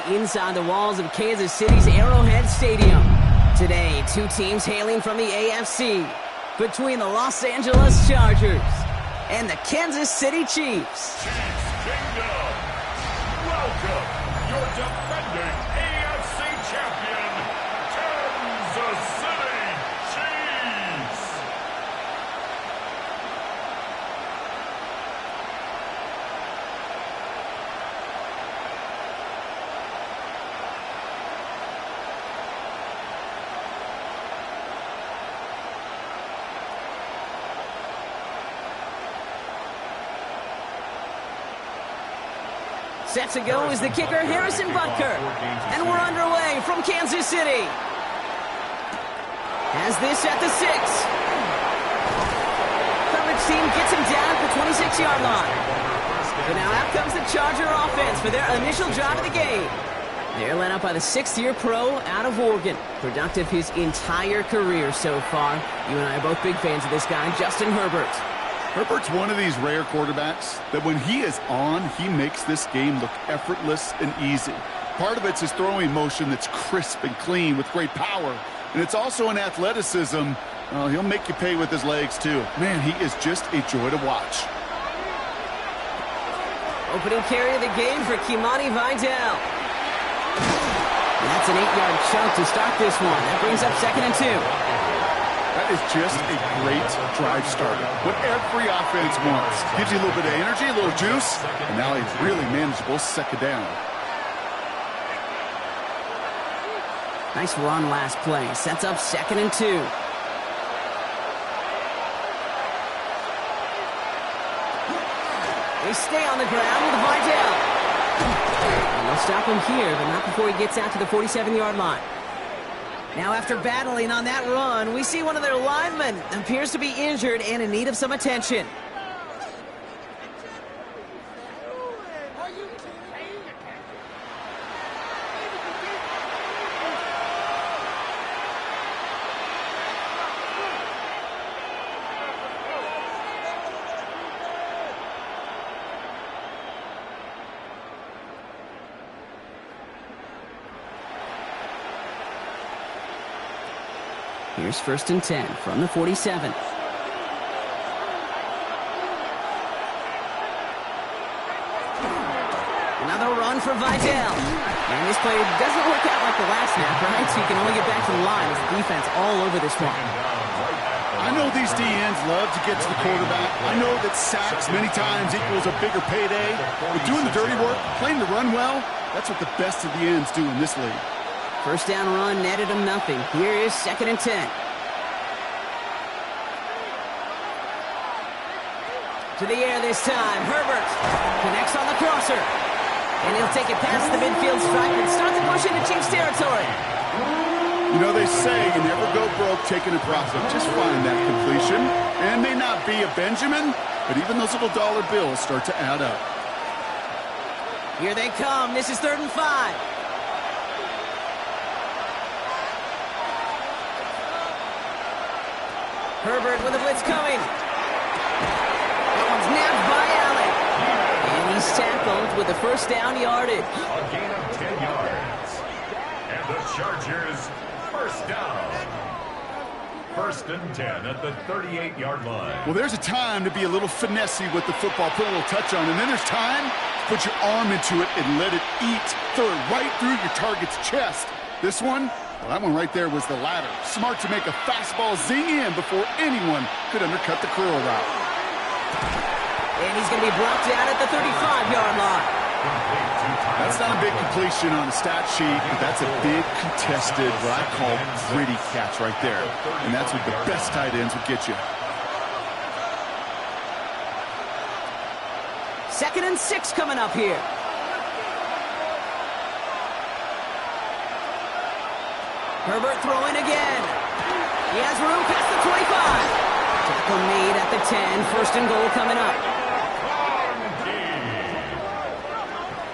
right inside the walls of Kansas City's Arrowhead Stadium. Today, two teams hailing from the AFC, between the Los Angeles Chargers and the Kansas City Chiefs. Chiefs Kingdom, welcome your defending AFC champion, Kansas City Chiefs. Set to go is the kicker, Harrison Butker. And we're underway from Kansas City. Has this at the 6. Coverage team gets him down at the 26-yard line. But now out comes the Charger offense for their initial drive of the game. They're led up by the 6th-year pro out of Oregon. Productive his entire career so far. You and I are both big fans of this guy, Justin Herbert. Herbert's one of these rare quarterbacks that when he is on, he makes this game look effortless and easy. Part of it's his throwing motion that's crisp and clean with great power. And it's also an athleticism. He'll make you pay with his legs, too. Man, he is just a joy to watch. Opening carry of the game for Kimani Vidal. That's an 8-yard chunk to start this one. That brings up 2nd and 2. That is just a great drive starter. What every offense wants. Gives you a little bit of energy, a little juice, and now a really manageable 2nd down. Nice run last play. Sets up 2nd and 2. They stay on the ground with Vidal. And they'll stop him here, but not before he gets out to the 47-yard line. Now, after battling on that run, we see one of their linemen appears to be injured and in need of some attention. Here's 1st and 10 from the 47. Another run for Vidal. And this play doesn't work out like the last snap, right? So you can only get back to the line as the defense all over this one. I know these DNs love to get to the quarterback. I know that sacks many times equals a bigger payday. But doing the dirty work, playing the run well, that's what the best of the ends do in this league. 1st down run netted him nothing. Here is 2nd and 10. To the air this time. Herbert connects on the crosser. And he'll take it past the midfield stripe and start the push into Chiefs territory. You know, they say you never go broke taking a profit. Just find that completion. And it may not be a Benjamin, but even those little dollar bills start to add up. Here they come. This is 3rd and 5. Herbert with a blitz coming. That one's nabbed by Allen. And he's tackled with the 1st down yardage. A gain of 10 yards. And the Chargers, 1st down. 1st and 10 at the 38-yard line. Well, there's a time to be a little finessey with the football, put a little touch on, and then there's time to put your arm into it and let it eat. Throw it right through your target's chest. This one, well, that one right there was the latter. Smart to make a fastball zing in before anyone could undercut the curl route. And he's going to be brought down at the 35-yard line. That's not a big completion on a stat sheet, but that's a big contested, what I call gritty catch right there. And that's what the best tight ends would get you. 2nd and 6 coming up here. Herbert throwing again. He has room past the 25. Tackle made at the 10. 1st and goal coming up.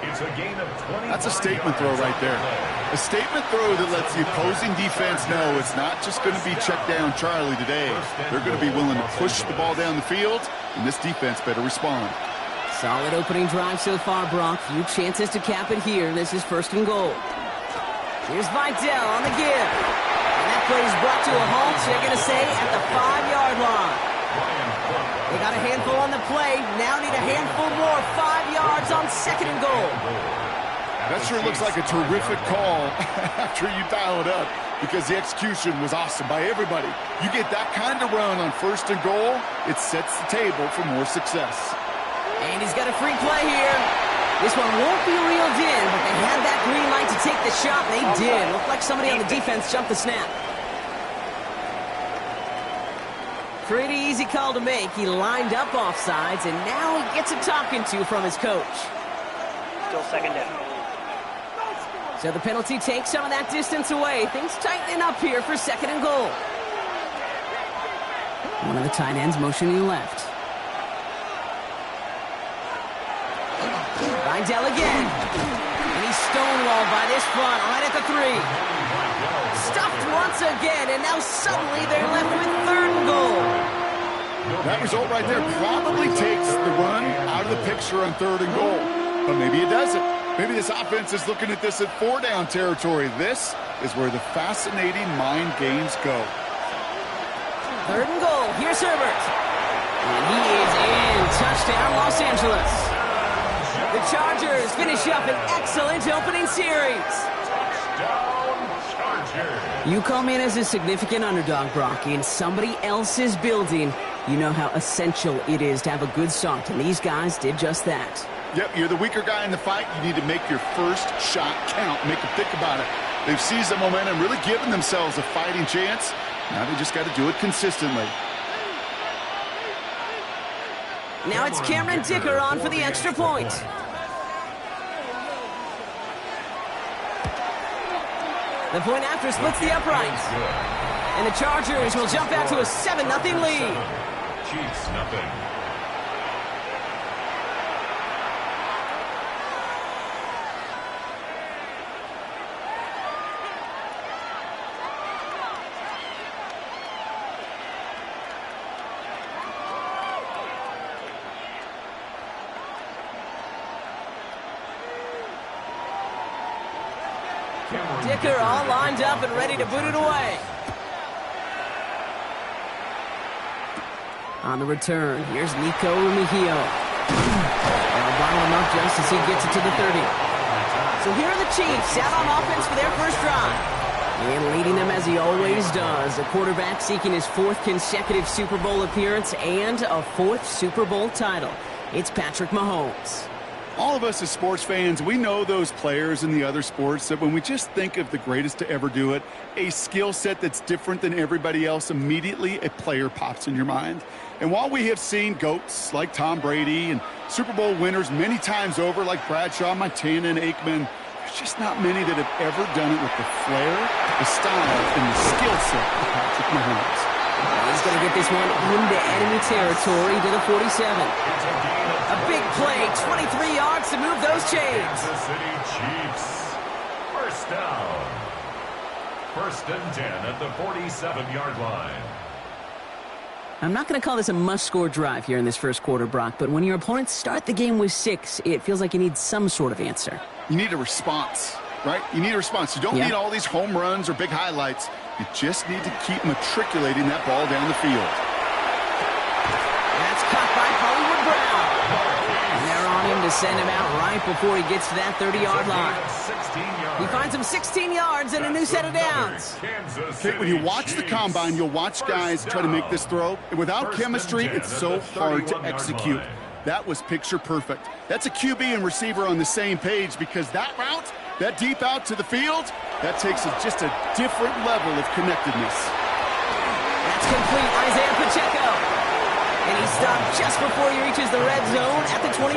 It's a gain of 20. That's a statement throw right there. A statement throw that lets the opposing defense know it's not just going to be check down Charlie today. They're going to be willing to push the ball down the field, and this defense better respond. Solid opening drive so far, Brock. Few chances to cap it here. This is 1st and goal. Here's Vidal on the give. And that play is brought to a halt, they're going to say, at the 5-yard line. They got a handful on the play. Now need a handful more. 5 yards on 2nd and goal. That sure looks like a terrific call after you dial it up, because the execution was awesome by everybody. You get that kind of run on 1st and goal, it sets the table for more success. And he's got a free play here. This one won't be reeled in, but they had that green light to take the shot, and they did. Looked like somebody on the defense jumped the snap. Pretty easy call to make. He lined up offsides, and now he gets a talking to from his coach. Still 2nd down. So the penalty takes some of that distance away. Things tightening up here for 2nd and goal. One of the tight ends motioning left. Vidal again. And he's stonewalled by this front right at the 3. Stuffed once again, and now suddenly they're left with 3rd and goal. That result right there probably takes the run out of the picture on 3rd and goal. But maybe it doesn't. Maybe this offense is looking at this at 4-down territory. This is where the fascinating mind games go. 3rd and goal. Here's Herbert. And he is in. Touchdown, Los Angeles. The Chargers finish up an excellent opening series. You come in as a significant underdog, Brock, in somebody else's building. You know how essential it is to have a good start, and these guys did just that. Yep, you're the weaker guy in the fight. You need to make your first shot count. Make them think about it. They've seized the momentum, really given themselves a fighting chance. Now they just got to do it consistently. Now it's Cameron Dicker on for the extra point. The point after splits the uprights. And the Chargers will jump out to a 7-0 lead. Chiefs nothing. Dicker all lined up and ready to boot it away. On the return, here's Nico Mejio. They'll bottle him up just as he gets it to the 30. So here are the Chiefs out on offense for their first drive. And leading them as he always does, a quarterback seeking his 4th consecutive Super Bowl appearance and a 4th Super Bowl title. It's Patrick Mahomes. All of us as sports fans, we know those players in the other sports that when we just think of the greatest to ever do it, a skill set that's different than everybody else, immediately a player pops in your mind. And while we have seen GOATs like Tom Brady and Super Bowl winners many times over like Bradshaw, Montana, and Aikman, there's just not many that have ever done it with the flair, the style, and the skill set of Patrick Mahomes. He's going to get this one into enemy territory to the 47. A big play, 23 yards to move those chains. Kansas City Chiefs. First down. 1st and 10 at the 47-yard line. I'm not going to call this a must-score drive here in this first quarter, Brock, but when your opponents start the game with 6, it feels like you need some sort of answer. You need a response, right? You need a response. You don't need all these home runs or big highlights. You just need to keep matriculating that ball down the field. That's caught by Hollywood Brown. And they're on him to send him out right before he gets to that 30-yard line. He finds him 16 yards and a new set of downs. Okay, when you watch the combine, you'll watch guys try to make this throw. And without chemistry, it's so hard to execute. That was picture perfect. That's a QB and receiver on the same page, because that route, that deep out to the field, that takes just a different level of connectedness. That's complete, Isaiah Pacheco. And he stopped just before he reaches the red zone at the 21.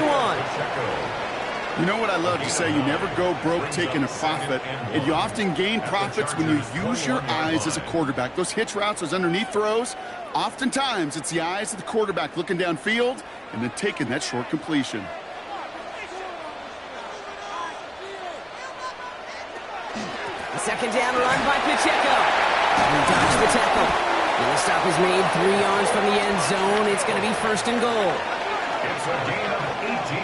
You know what I love to say? You never go broke taking a profit, and you often gain profits when you use your eyes as a quarterback. Those hitch routes, those underneath throws, oftentimes it's the eyes of the quarterback looking downfield and then taking that short completion. A 2nd down run by Pacheco. He dodged the tackle. And the stop is made 3 yards from the end zone. It's going to be 1st and goal. It's a gain of 18.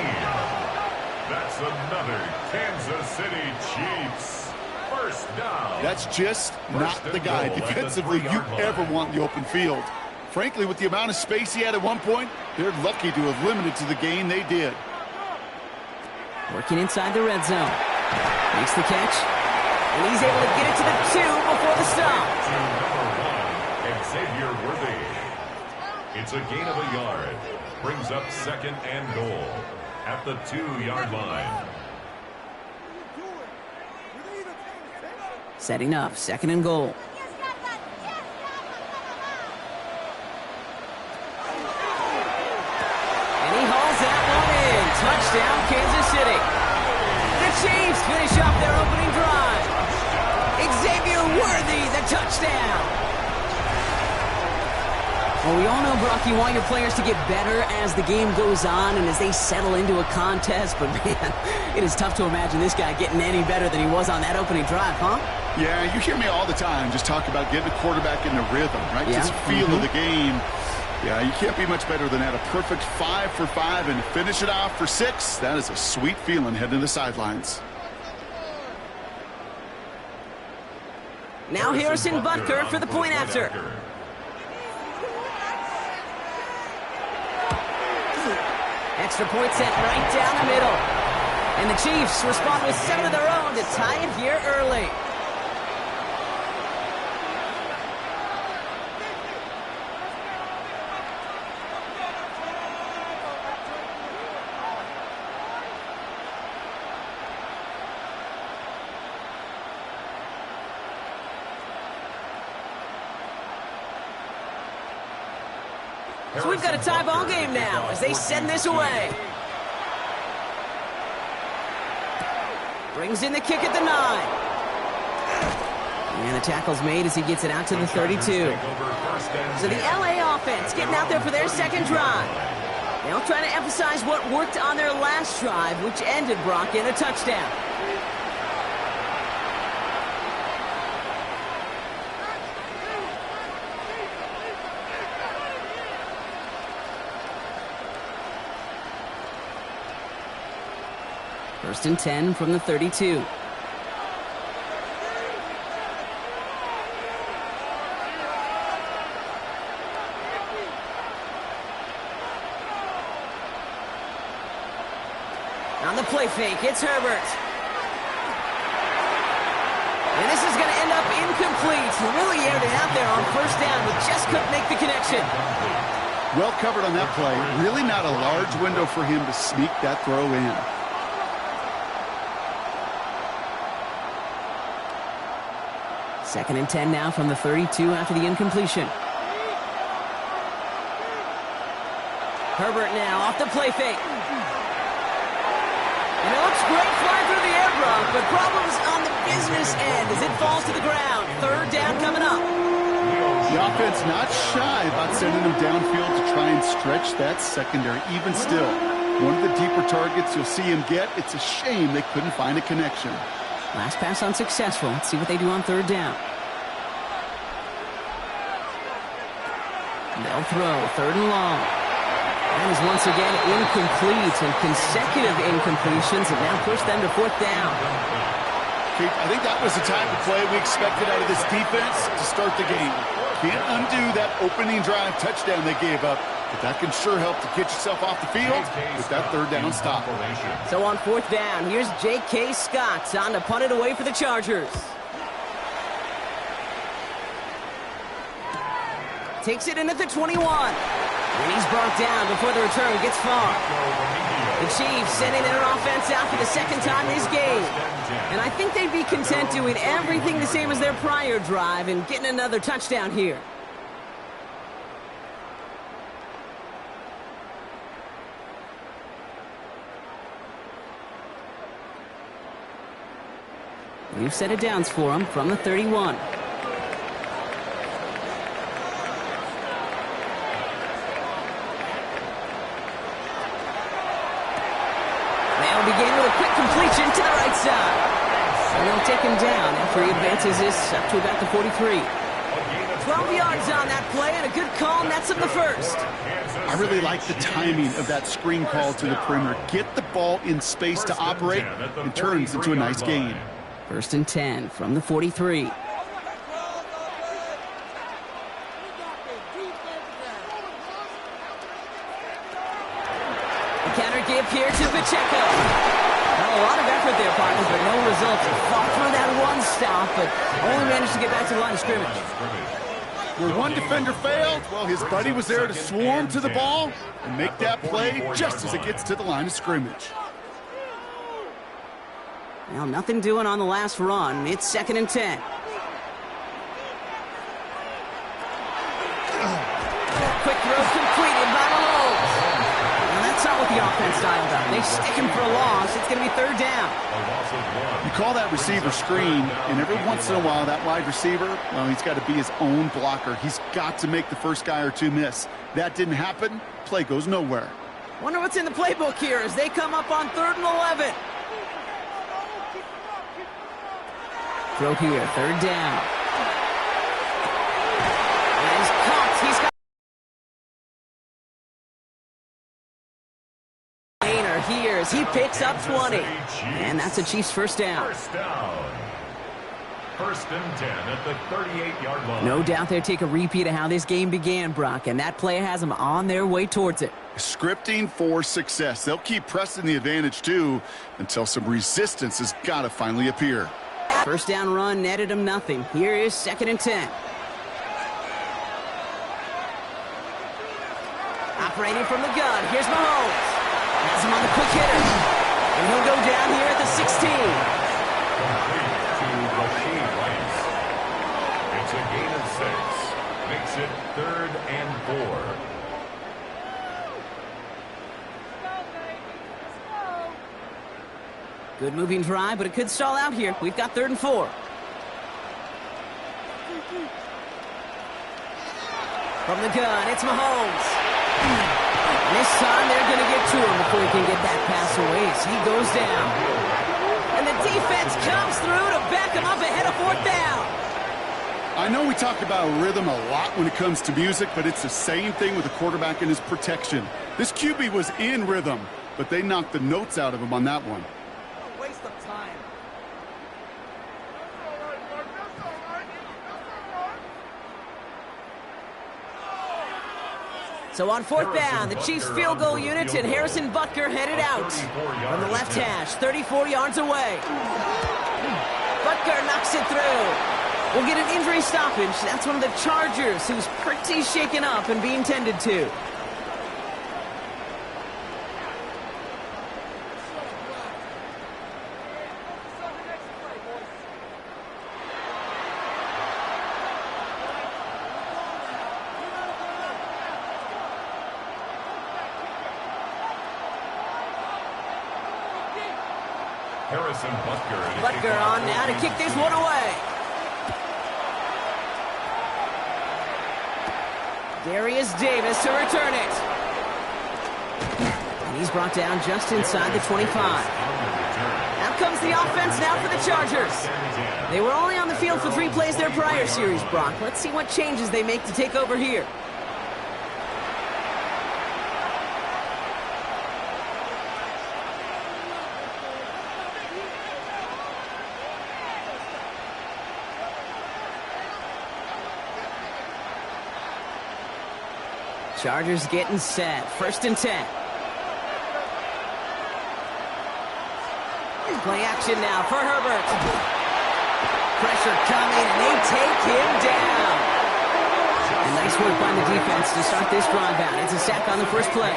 That's another Kansas City Chiefs first down. That's just not the guy defensively you ever want in the open field. Frankly, with the amount of space he had at one point, they're lucky to have limited to the gain they did. Working inside the red zone. Makes the catch. And he's able to get it to the 2 before the stop. To number 1, Xavier Worthy. It's a gain of a yard. Brings up 2nd and goal at the 2-yard line. Setting up, 2nd and goal. And he hauls that one in. Touchdown, Kansas City. The Chiefs finish up their opening drive. Xavier Worthy, the touchdown. Well, we all know, Brock, you want your players to get better as the game goes on and as they settle into a contest. But, man, it is tough to imagine this guy getting any better than he was on that opening drive, huh? Yeah, you hear me all the time just talk about getting a quarterback in the rhythm, right? Yeah. Just feel of the game. Yeah, you can't be much better than that. A perfect 5 for 5 and finish it off for 6. That is a sweet feeling heading to the sidelines. Now Harrison Butker for the point after. Extra point set right down the middle. And the Chiefs respond with 7 of their own to tie it here early. So we've got a tie ball game now as they send this away. Brings in the kick at the 9. And the tackle's made as he gets it out to the 32. So the LA offense getting out there for their second drive. They'll try to emphasize what worked on their last drive, which ended, Brock, in a touchdown. First and 10 from the 32. On the play fake, it's Herbert. And this is going to end up incomplete. Really aired it out there on first down, but just couldn't make the connection. Well covered on that play. Really not a large window for him to sneak that throw in. Second and 10 now from the 32 after the incompletion. Herbert now off the play fake. And it looks great flying through the air, Brock, but problems on the business end as it falls to the ground. Third down coming up. The offense not shy about sending them downfield to try and stretch that secondary. Even still, one of the deeper targets you'll see him get. It's a shame they couldn't find a connection. Last pass unsuccessful. Let's see what they do on third down. They'll throw. Third and long. That is once again incomplete, and consecutive incompletions have now pushed them to fourth down. Okay, I think that was the type of play we expected out of this defense to start the game. Can't undo that opening drive touchdown they gave up, but that can sure help to get yourself off the field with that third down stop. So on fourth down, here's J.K. Scott on to punt it away for the Chargers. Takes it in at the 21. And he's brought down before the return gets far. The Chiefs sending their offense out for the second time this game. And I think they'd be content doing everything the same as their prior drive and getting another touchdown here. We've set it downs for them from the 31. Begin with a quick completion to the right side. And they'll take him down after he advances this up to about the 43. A gain of 12 yards on that play, and a good call nets him the first. I really like the timing of that screen call to the perimeter. Get the ball in space to operate, and turns into a nice gain. 1st and 10 from the 43. Counter give here to Pacheco. Well, a lot of effort there, partners, but no results. He fought through that one stop, but only managed to get back to the line of scrimmage. Where one defender failed, well, his buddy was there to swarm to the ball and make that play just as it gets to the line of scrimmage. Well, nothing doing on the last run. It's 2nd and 10. Quick throw completed by Mahomes. That's not what the offense dialed up. They stick him for a loss. It's going to be 3rd down. You call that receiver screen, and every once in a while, that wide receiver, well, he's got to be his own blocker. He's got to make the first guy or two miss. That didn't happen. Play goes nowhere. Wonder what's in the playbook here as they come up on 3rd and 11. Throw here, 3rd down. And he's caught. He's got here as he picks up 20. And that's a Chiefs first down. 1st and 10 at the 38-yard line. No doubt they'll take a repeat of how this game began, Brock, and that play has them on their way towards it. Scripting for success. They'll keep pressing the advantage, too, until some resistance has got to finally appear. First down run netted them nothing. Here is 2nd and 10. Operating from the gun. Here's Mahomes. Has him on the quick hitter. And he'll go down here at the 16. It's a gain of 6. Makes it 3rd and 4. Good moving drive, but it could stall out here. We've got 3rd and 4. From the gun, it's Mahomes. This time they're going to get to him before he can get that pass away as he goes down. And the defense comes through to back him up ahead of 4th down. I know we talk about rhythm a lot when it comes to music, but it's the same thing with the quarterback and his protection. This QB was in rhythm, but they knocked the notes out of him on that one. A waste of time. So on 4th down, the Chiefs field goal unit and Harrison Butker headed out from the left hash, 34 yards away. Butker knocks it through. We'll get an injury stoppage. That's one of the Chargers who's pretty shaken up and being tended to. Harrison Butker. Butker on now to kick this one away. Darius Davis to return it. And he's brought down just inside the 25. Out comes the offense now for the Chargers. They were only on the field for 3 plays their prior series, Brock. Let's see what changes they make to take over here. Chargers getting set. 1st and 10. Play action now for Herbert. Pressure coming, and they take him down. And nice work by the defense to start this drive out. It's a sack on the first play.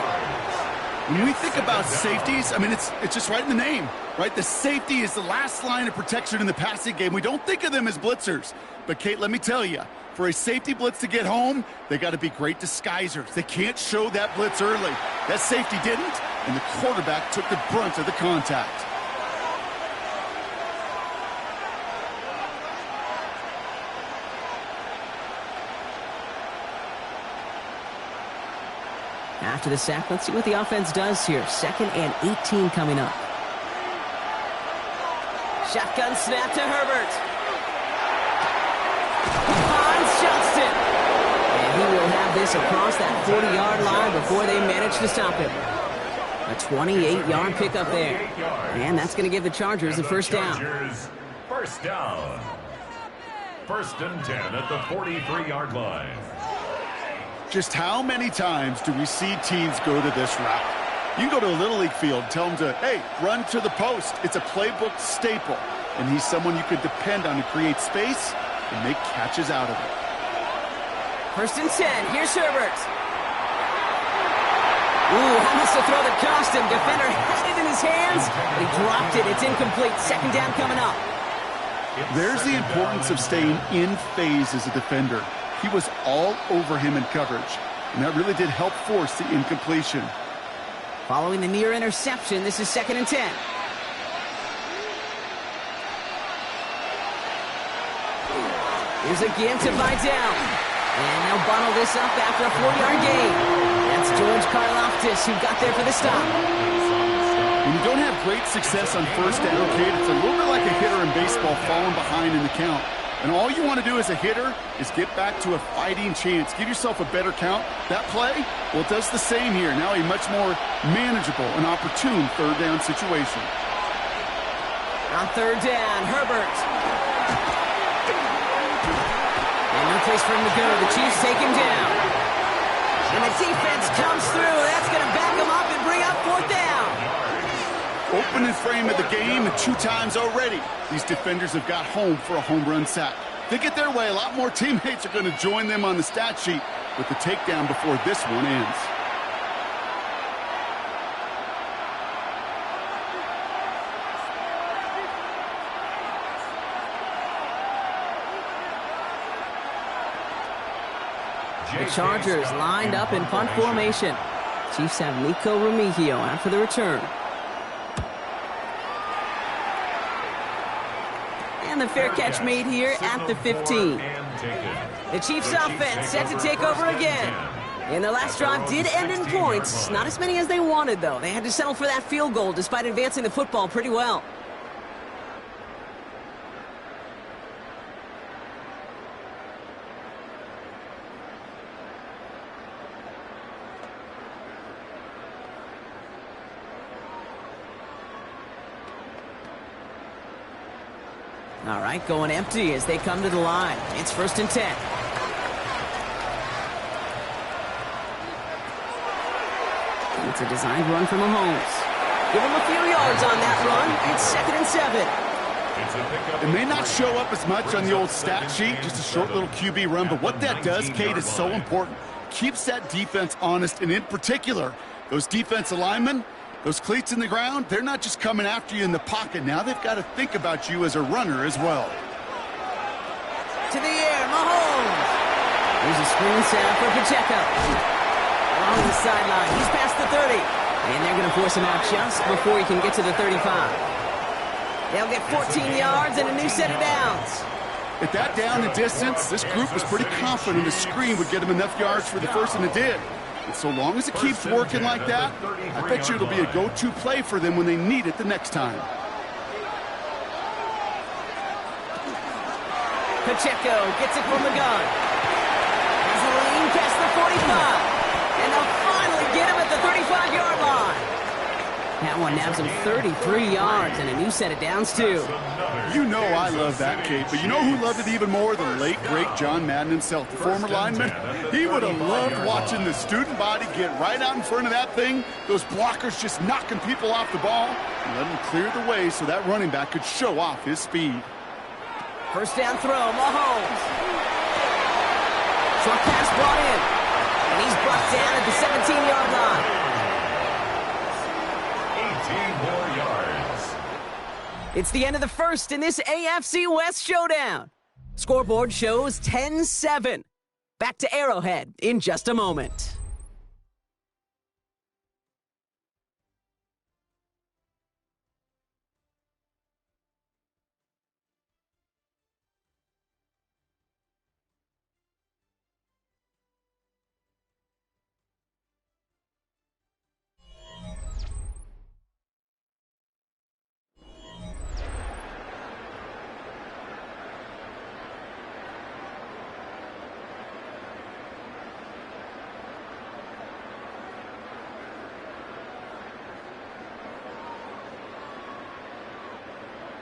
When we think about safeties, I mean, it's just right in the name, right? The safety is the last line of protection in the passing game. We don't think of them as blitzers. But, Kate, let me tell you, for a safety blitz to get home, they got to be great disguisers. They can't show that blitz early. That safety didn't, and the quarterback took the brunt of the contact. After the sack, let's see what the offense does here. 2nd and 18 coming up. Shotgun snap to Herbert. Hans Johnston. have this across that 40-yard line before they manage to stop him. A 28-yard pickup there. And that's going to give the Chargers a first down. First down. First and 10 at the 43-yard line. Just how many times do we see teams go to this route? You go to a Little League field, tell them to, hey, run to the post. It's a playbook staple. And he's someone you could depend on to create space and make catches out of it. First and 10. Here's Herbert. Ooh, almost a throw that cost him. Defender had it in his hands, but he dropped it. It's incomplete. Second down coming up. There's the importance of staying in phase as a defender. He was all over him in coverage, and that really did help force the incompletion. Following the near interception, this is second and 10. Here's again to Vidal. And they'll bundle this up after a 4-yard gain. That's George Karlaftis who got there for the stop. When you don't have great success on first down, Kate, it's a little bit like a hitter in baseball falling behind in the count. And all you want to do as a hitter is get back to a fighting chance. Give yourself a better count. That play, well, it does the same here. Now a much more manageable and opportune third down situation. On third down, Herbert. And no place for him to go. The Chiefs take him down. And the defense comes through. That's going to back him up and bring up fourth down. Opening frame of the game, and 2 times already, these defenders have got home for a home run sack. They get their way, a lot more teammates are going to join them on the stat sheet with the takedown before this one ends. The Chargers lined up in punt formation. Chiefs have Nico Remigio out for the return. And the fair catch made here at the 15. The Chiefs offense set to take over again. And their last drive did end in points. Not as many as they wanted, though. They had to settle for that field goal despite advancing the football pretty well. All right, going empty as they come to the line. It's first and 10. It's a designed run from Mahomes. Give him a few yards on that run. It's second and 7. It may not show up as much on the old stat sheet, just a short little QB run, but what that does, Kate, is so important. Keeps that defense honest, and in particular, those defensive linemen, those cleats in the ground, they're not just coming after you in the pocket. Now they've got to think about you as a runner as well. To the air, Mahomes. Here's a screen setup for Pacheco. Along the sideline, he's past the 30. And they're going to force him out just before he can get to the 35. They'll get 14 yards and a new set of downs. At that down and distance, this group was pretty confident the screen would get him enough yards for the first, and it did. And so long as it keeps working like that, I bet you it'll be a go-to play for them when they need it the next time. Pacheco gets it from the gun. Has a lane past the 45. And they'll finally get him at the 35-yard line. That one nabs him 33 yards and a new set of downs, too. You know I love that, Kate, but you know who loved it even more? The late, great John Madden himself, the former lineman. He would have loved watching the student body get right out in front of that thing, those blockers just knocking people off the ball, and let him clear the way so that running back could show off his speed. First down throw, Mahomes. Short pass brought in. And he's brought down at the 17-yard line. 18 more yards. It's the end of the first in this AFC West showdown. Scoreboard shows 10-7. Back to Arrowhead in just a moment.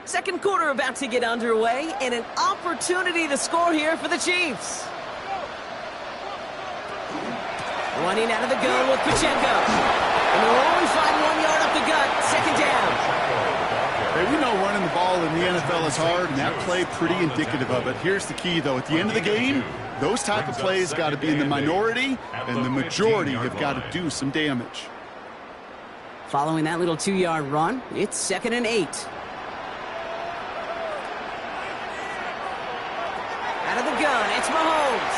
Second quarter about to get underway, and an opportunity to score here for the Chiefs. Running out of the gun with Pacheco. And they'll only find 1 yard up the gut. Second down. Hey, we know running the ball in the NFL is hard, and that play pretty indicative of it. Here's the key, though. At the end of the game, those type of plays got to be in the minority, and the majority have got to do some damage. Following that little 2-yard run, it's 2nd and 8. Out of the gun, it's Mahomes.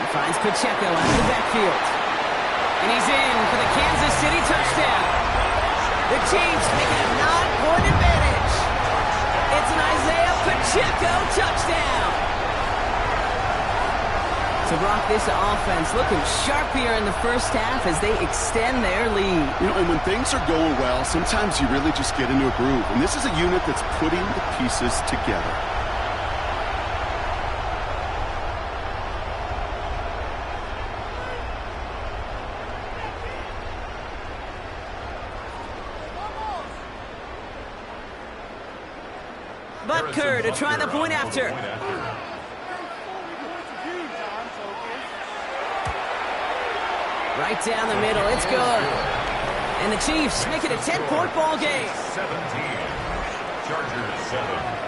He finds Pacheco out of the backfield. And he's in for the Kansas City touchdown. The Chiefs making a 9-point advantage. It's an Isaiah Pacheco touchdown. To rock this offense, looking sharp here in the first half as they extend their lead. You know, and when things are going well, sometimes you really just get into a groove. And this is a unit that's putting the pieces together. Butker to try the point after. Right down the middle, it's good. And the Chiefs make it a 10-point ball game. 17. Chargers 7.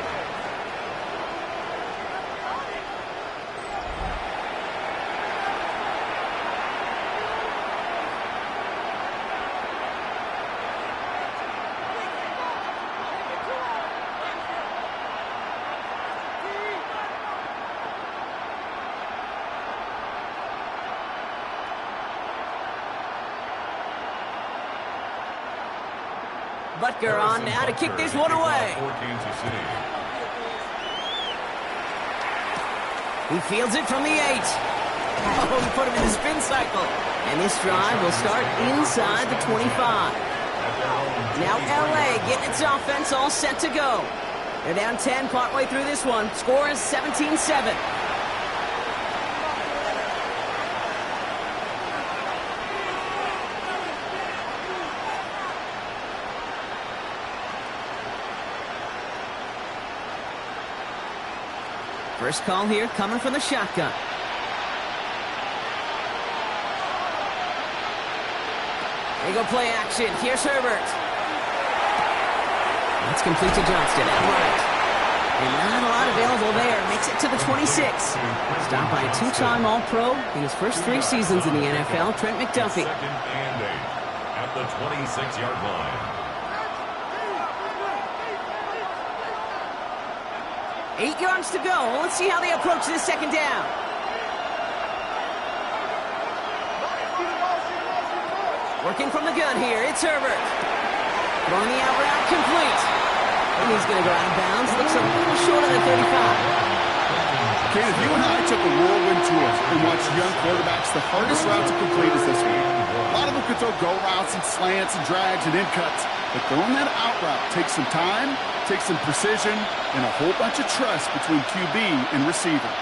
Butker on now to kick this one away. He fields it from the 8. Oh, he put him in the spin cycle. And this drive will start inside the 25. Now LA getting its offense all set to go. They're down 10 partway through this one. Score is 17-7. First call here coming from the shotgun. There you go, play action. Here's Herbert. That's complete to Johnston. Outright. And not a lot available there. Makes it to the 26. Stopped by a 2-time All-Pro in his first 3 seasons in the NFL, Trent McDuffie. 2nd and 8 at the 26-yard line. 8 yards to go. Let's see how they approach this second down. Working from the gun here, it's Herbert. Throwing the out route complete. And he's going to go out of bounds. Looks a little short of the 35. Okay, if you and I took a whirlwind tour and watched young quarterbacks, the hardest route to complete is this one. A lot of them could throw go routes and slants and drags and in cuts. But throwing that out route takes some time, takes some precision, and a whole bunch of trust between QB and receiver.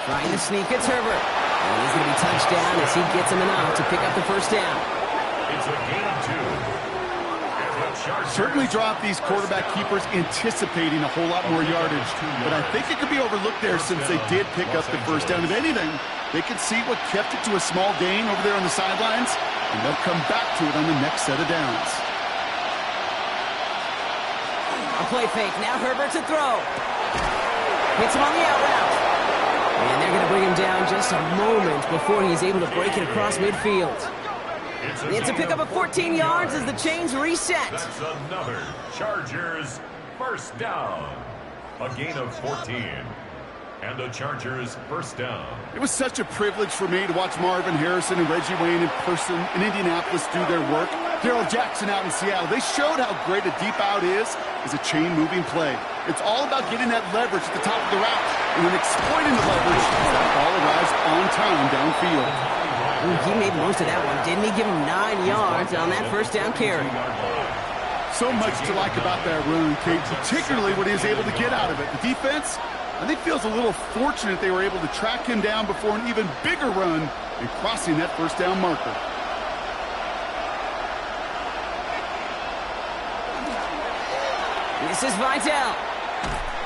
Trying to sneak, it's Herbert. And he's going to be touched down as he gets him enough to pick up the first down. It's a gain of 2. Certainly dropped these quarterback keepers anticipating a whole lot more yardage, but I think it could be overlooked there since they did pick up the first down. If anything, they could see what kept it to a small gain over there on the sidelines, and they'll come back to it on the next set of downs. A play fake. Now Herbert to throw. Hits him on the out route. And they're going to bring him down just a moment before he's able to break it across midfield. It's a pickup of 14 yards as the chains reset. That's another Chargers first down. A gain of 14. And the Chargers first down. It was such a privilege for me to watch Marvin Harrison and Reggie Wayne in person in Indianapolis do their work. Darrell Jackson out in Seattle. They showed how great a deep out is as a chain-moving play. It's all about getting that leverage at the top of the route and then exploiting the leverage as that ball arrives on time downfield. He made most of that one, didn't he? Give him 9 yards on that first down carry. So much to like about that run, Kate, particularly what he was able to get out of it. The defense, I think, feels a little fortunate they were able to track him down before an even bigger run and crossing that first down marker. This is Vidal.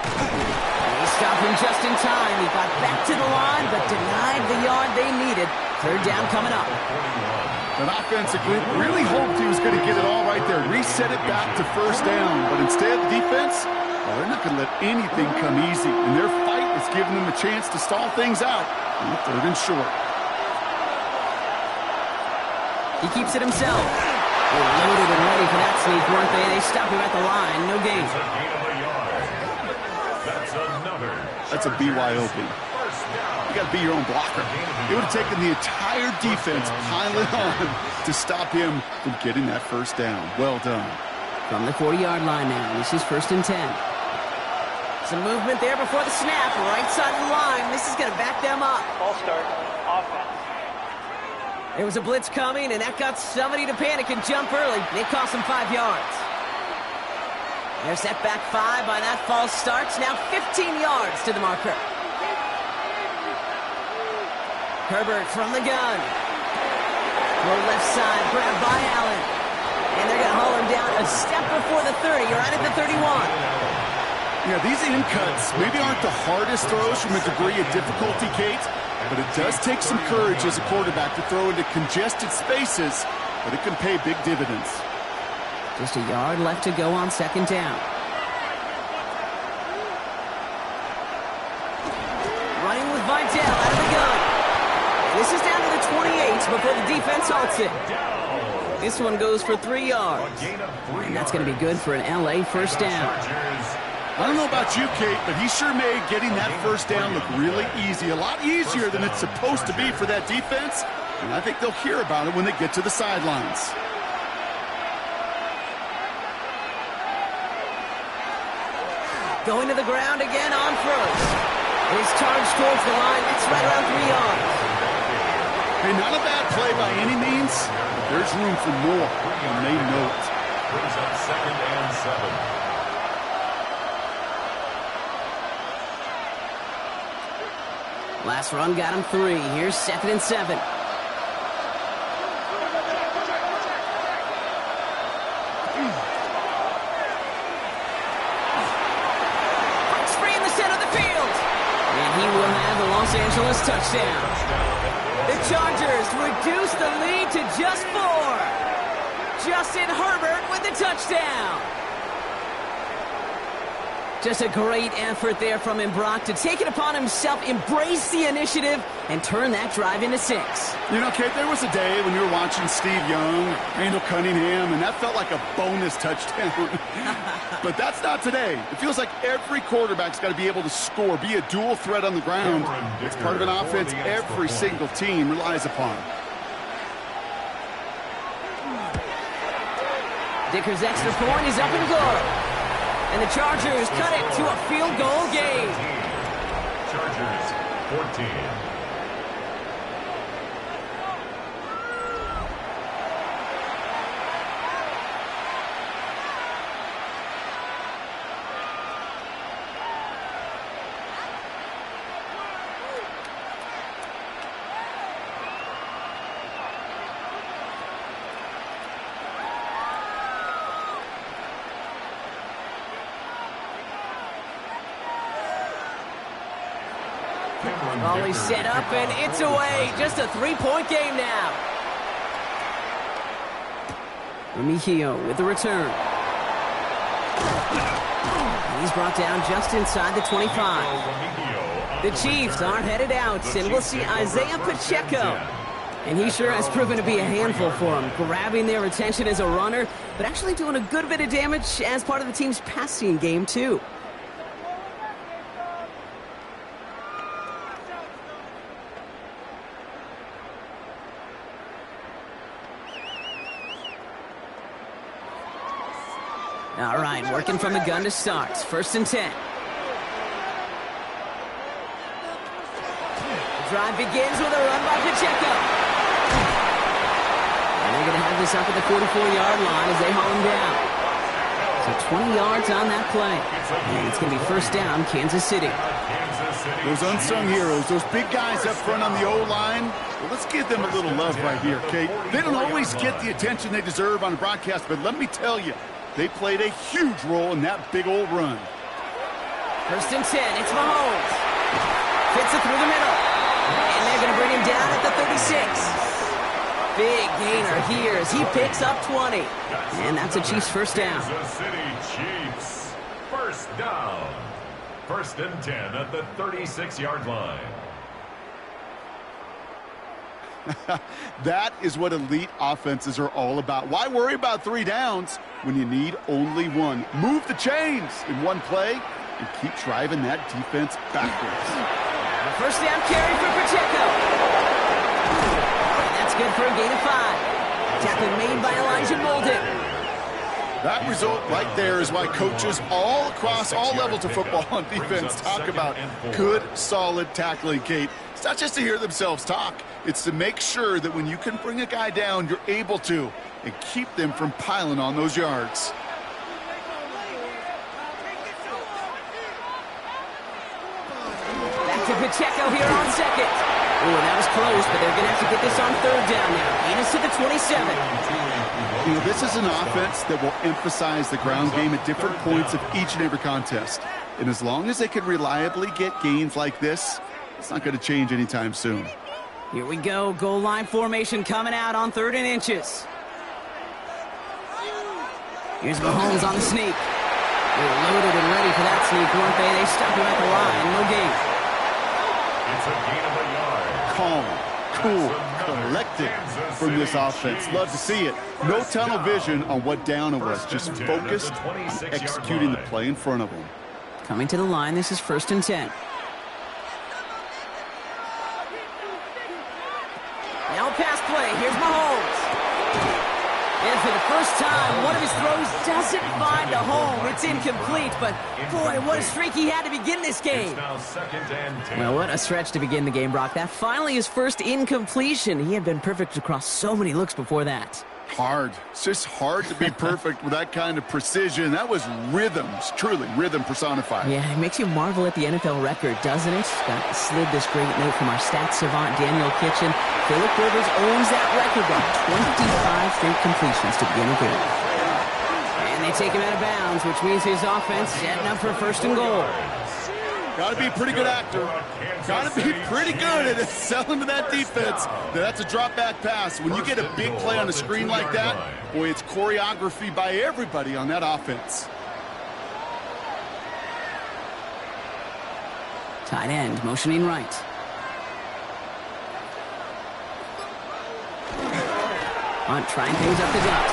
They stopped him just in time. He got back to the line, but denied the yard they needed. Third down coming up. That offensive group really hoped he was going to get it all right there, reset it back to first down. But instead, the defense, well, they're not going to let anything come easy. And their fight is giving them a chance to stall things out on third and short. He keeps it himself. They're loaded and ready for that sneak, weren't they? They stop him at the line. No gain. It's a gain of a yard. That's another. That's a BYOB. You got to be your own blocker. It would have taken the entire defense piling on to stop him from getting that first down. Well done. From the 40-yard line now. This is 1st and 10. Some movement there before the snap. Right side of the line. This is going to back them up. Ball start. Offense. There was a blitz coming, and that got somebody to panic and jump early. It cost them 5 yards. They're set back 5 by that false start. Now 15 yards to the marker. Herbert from the gun. Low left side, grabbed by Allen. And they're going to haul him down a step before the 30, right at the 31. Yeah, these in cuts maybe aren't the hardest throws from a degree of difficulty, Kate, but it does take some courage as a quarterback to throw into congested spaces, but it can pay big dividends. Just a yard left to go on 2nd down. Running with Vidal out of the gun. This is down to the 28 before the defense halts it. This one goes for 3 yards. And that's going to be good for an LA first down. I don't know about you, Kate, but he sure made getting that first down look really easy. A lot easier than it's supposed to be for that defense. And I think they'll hear about it when they get to the sidelines. Going to the ground again on first. He's charged towards the line. That's right around 3 yards. Hey, not a bad play by any means, but there's room for more, and they know it. Brings up 2nd and 7. Last run got him 3. Here's 2nd and 7. Breaks free in the center of the field. And he will have the Los Angeles touchdown. The Chargers reduce the lead to just 4. Justin Herbert with the touchdown. Just a great effort there from him, Brock, to take it upon himself, embrace the initiative, and turn that drive into 6. You know, Kate, there was a day when you were watching Steve Young, Randall Cunningham, and that felt like a bonus touchdown. But that's not today. It feels like every quarterback's got to be able to score, be a dual threat on the ground. It's part of an offense every single team relies upon. Dicker's extra point is up and good. And the Chargers cut it to a field goal game. Chargers 14. Always set up, and it's away. Just a 3-point game now. Remigio with the return. He's brought down just inside the 25. The Chiefs are headed out, and we'll see Isaiah Pacheco. And he sure has proven to be a handful for them, grabbing their attention as a runner, but actually doing a good bit of damage as part of the team's passing game, too. All right, working from the gun to start. 1st and 10. The drive begins with a run by Pacheco. And they're going to have this up at the 44-yard line as they haul him down. So 20 yards on that play. And it's going to be 1st down, Kansas City. Those unsung heroes, those big guys up front on the O-line, well, let's give them a little love right here, Kate. They don't always get the attention they deserve on broadcast, but let me tell you, They played a huge role in that big old run. 1st and 10, it's Mahomes. Fits it through the middle. And they're going to bring him down at the 36. Big gainer here as he picks up 20. And that's a Chiefs first down. Kansas City Chiefs. First down. 1st and 10 at the 36-yard line. That is what elite offenses are all about. Why worry about 3 downs when you need only 1? Move the chains in one play and keep driving that defense backwards. A first down carry for Pacheco. And that's good for a gain of 5. Tackle made by Elijah Molden. That result right there is why coaches all across all levels of football on defense talk about good, solid tackling, Kate. It's not just to hear themselves talk. It's to make sure that when you can bring a guy down, you're able to, and keep them from piling on those yards. Back to Pacheco here on 2nd. Oh, that was close, but they're going to have to get this on 3rd down now. Gain is to the 27. You know, this is an offense that will emphasize the ground game at different points of each and every contest. And as long as they can reliably get gains like this, it's not going to change anytime soon. Here we go. Goal line formation coming out on 3rd and inches. Here's Mahomes on the sneak. They were loaded and ready for that sneak, weren't they? They stopped him at the line. No gain. It's a gain of a yard. Calm, cool, collected from this offense. Love to see it. No tunnel vision on what down it was. Just focused on executing the play in front of them. Coming to the line, this is 1st and 10. Now a pass play. Here's Mahomes. And for the first time, one of his throws doesn't find a home. It's incomplete, but boy, what a streak he had to begin this game. It's now 2nd and 10. Well, what a stretch to begin the game, Brock. That finally his first incompletion. He had been perfect across so many looks before that. Hard. It's just hard to be perfect with that kind of precision. That was rhythms, truly rhythm personified. Yeah, it makes you marvel at the NFL record, doesn't it? Got slid this great note from our stats savant, Daniel Kitchen. Phillip Rivers owns that record by 25 straight completions to begin the game. And they take him out of bounds, which means his offense setting up for 1st and goal. Got to be a pretty good actor. Got to be pretty good at selling to that defense. That's a drop-back pass. When you get a big play on the screen like that, boy, it's choreography by everybody on that offense. Tight end, motioning right. Hunt trying things up the gut.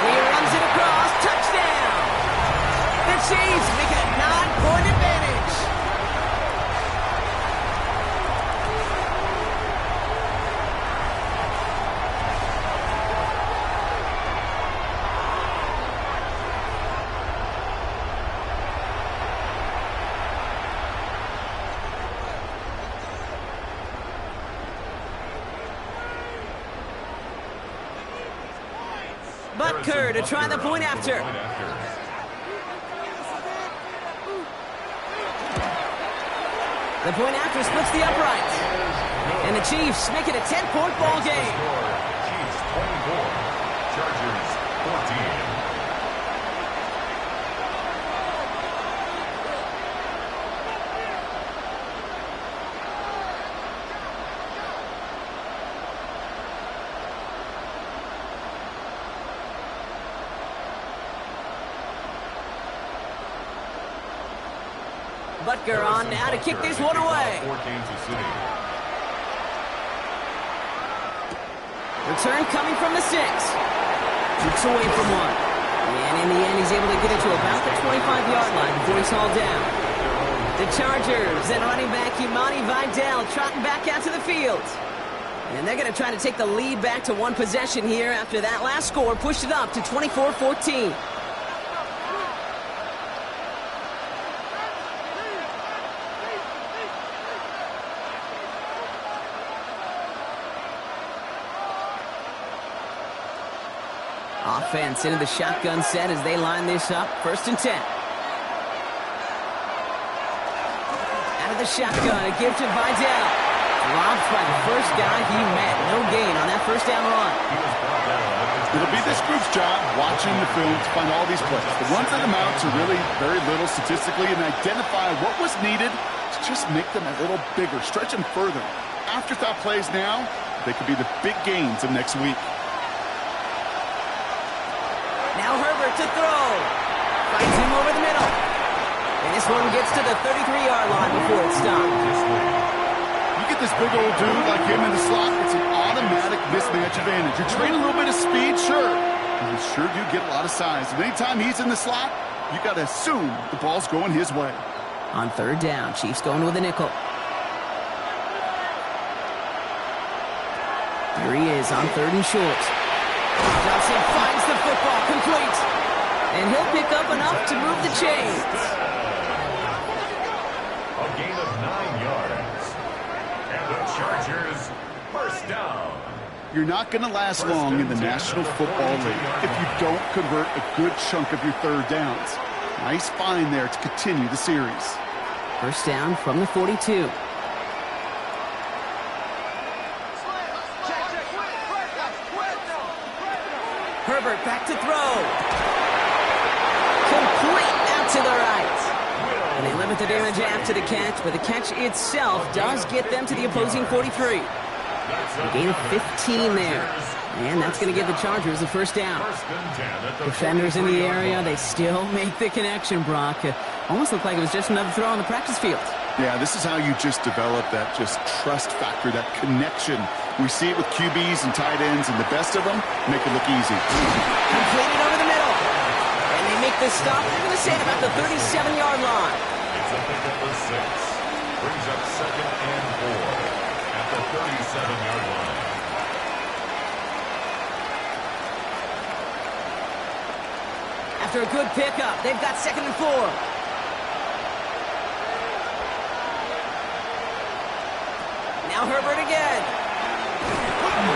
He runs it across. Touchdown! The Chiefs make a 9-point advantage. Butker to try the point after. The point after splits the uprights. And the Chiefs make it a 10-point ball game. Chiefs 24, Chargers 14. Butker on now to kick this one away. Return coming from the 6. Keeps away from one. And in the end, he's able to get it to about the 25-yard line before he's hauled down. The Chargers and running back Imani Vidal trotting back out to the field. And they're going to try to take the lead back to one possession here after that last score pushed it up to 24-14. Offense into the shotgun set as they line this up. 1st and 10. Out of the shotgun, a give to Vidal. Dropped by the first guy he met. No gain on that first down run. He was brought down at the It'll be this group's job watching the film to find all these plays. The ones that amount to really very little statistically and identify what was needed to just make them a little bigger, stretch them further. Afterthought plays now, they could be the big gains of next week. Now Herbert to throw. Finds him over the middle. And this one gets to the 33-yard line before it's stopped. You get this big old dude like him in the slot, it's an automatic mismatch advantage. You train a little bit of speed, sure. You sure do get a lot of size. And anytime he's in the slot, you got to assume the ball's going his way. On third down, Chiefs going with a nickel. Here he is on third and short. Johnson finds the football, complete. And he'll pick up enough to move the chains. A gain of 9 yards. And the Chargers first down. You're not going to last long in the National Football League if you don't convert a good chunk of your third downs. Nice find there to continue the series. First down from the 42. Herbert back to throw. Complete out to the right. And they limit the damage after the catch, but the catch itself does get them to the opposing 43. A gain of 15 there. And that's going to give the Chargers the first down. Defenders in the area, they still make the connection, Brock. Almost looked like it was just another throw on the practice field. Yeah, this is how you just develop that just trust factor, that connection. We see it with QBs and tight ends, and the best of them make it look easy. Completed over the middle. And they make the stop. They're going to say it about the 37-yard line. It's a pick up the 6. Brings up 2nd and 4 at the 37-yard line. After a good pickup, they've got 2nd and 4. Now Herbert again.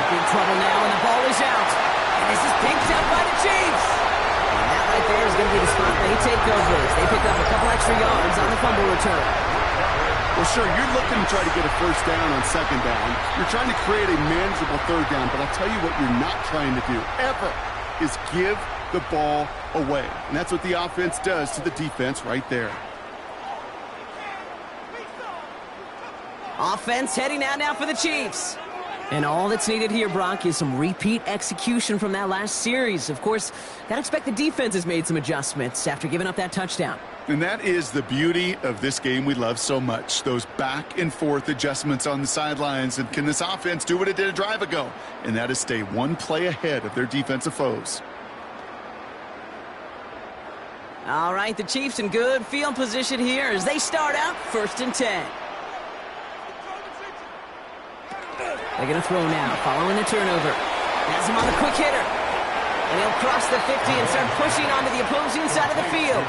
Big trouble now, and the ball is out. And this is picked up by the Chiefs. And that right there is going to be the spot they take over. They pick up a couple extra yards on the fumble return. Well, sure, you're looking to try to get a first down on second down. You're trying to create a manageable third down, but I'll tell you what you're not trying to do, ever, is give the ball away. And that's what the offense does to the defense right there. Offense heading out now for the Chiefs. And all that's needed here, Brock, is some repeat execution from that last series. Of course, gotta expect the defense has made some adjustments after giving up that touchdown. And that is the beauty of this game we love so much. Those back and forth adjustments on the sidelines. And can this offense do what it did a drive ago? And that is stay one play ahead of their defensive foes. All right, the Chiefs in good field position here as they start out 1st and 10. They're going to throw now, following the turnover. Has him on the quick hitter. And he'll cross the 50 and start pushing onto the opposing side of the field.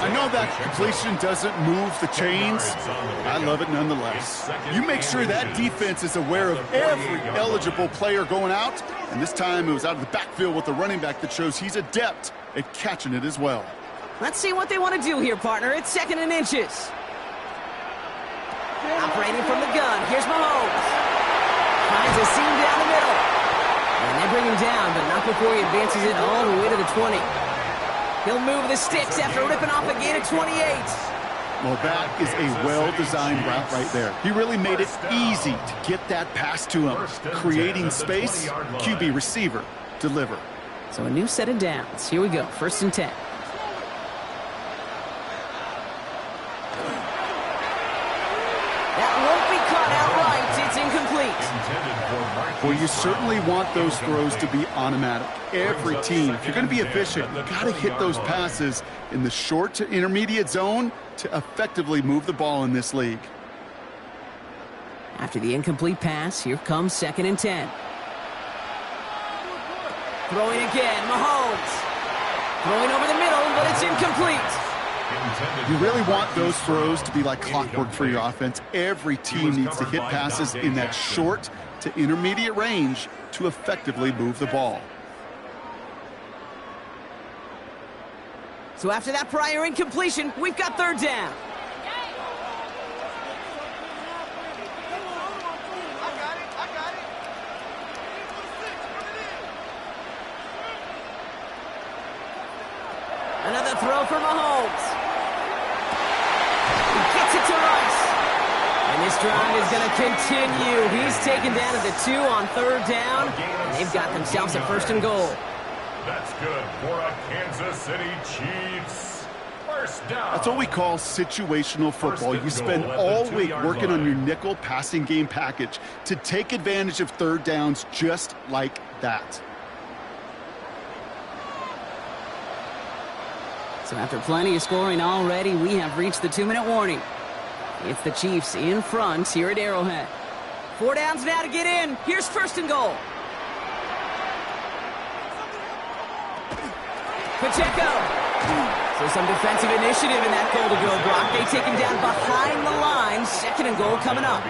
I know that completion doesn't move the chains. I love it nonetheless. You make sure that defense is aware of every eligible player going out. And this time it was out of the backfield with the running back that shows he's adept at catching it as well. Let's see what they want to do here, partner. It's 2nd and inches. Operating from the gun. Here's Mahomes. Finds a seam down the middle. And they bring him down, but not before he advances it all the way to the 20. He'll move the sticks after ripping off a gain of 28. Well, that is a well-designed route right there. He really made it easy to get that pass to him. Creating space, QB receiver, deliver. So a new set of downs. Here we go, 1st and 10. That won't be caught outright. It's incomplete. Well, you certainly want those throws to be automatic. Every team, if you're going to be efficient, you've got to hit those passes in the short to intermediate zone to effectively move the ball in this league. After the incomplete pass, here comes 2nd and 10. Throwing again, Mahomes. Throwing over the middle, but it's incomplete. You really want those throws to be like clockwork for your offense. Every team needs to hit passes in that short to intermediate range to effectively move the ball. So after that prior incompletion, we've got 3rd down. the throw for Mahomes. He gets it to Rice. And this drive is going to continue. He's taken down at the 2 on 3rd down. And they've got themselves a 1st and goal. That's good for a Kansas City Chiefs. First down. That's what we call situational football. You spend all week working on your nickel passing game package to take advantage of 3rd downs just like that. So after plenty of scoring already, we have reached the 2-minute warning. It's the Chiefs in front here at Arrowhead. 4 downs now to get in. Here's 1st and goal. Pacheco. So some defensive initiative in that goal to go, Brock. They take him down behind the line. 2nd and goal coming up.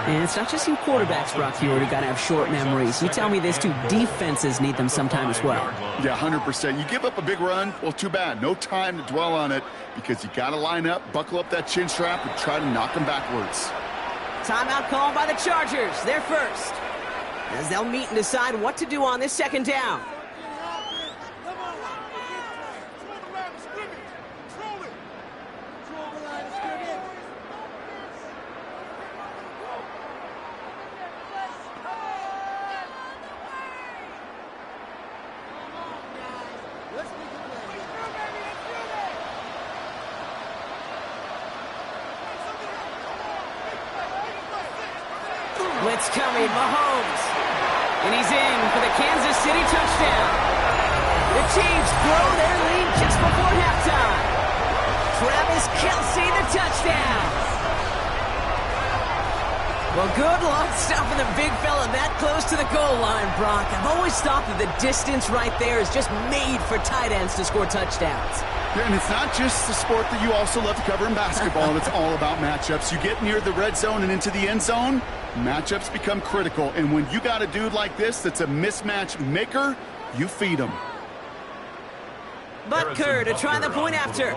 And it's not just you quarterbacks, Brock. You already got to have short memories. You tell me this too. Defenses need them sometime as well. Yeah, 100%. You give up a big run, well, too bad. No time to dwell on it because you got to line up, buckle up that chin strap, and try to knock them backwards. Timeout called by the Chargers. They're first, as they'll meet and decide what to do on this 2nd down. Blitz coming, Mahomes. And he's in for the Kansas City touchdown. The Chiefs grow their lead just before halftime. Travis Kelce, the touchdown. Well, good luck stopping the big fella that close to the goal line, Brock. I've always thought that the distance right there is just made for tight ends to score touchdowns. Yeah, and it's not just the sport that you also love to cover in basketball. It's all about matchups. You get near the red zone and into the end zone, matchups become critical. And when you got a dude like this that's a mismatch maker, you feed him. Butker to try the point after.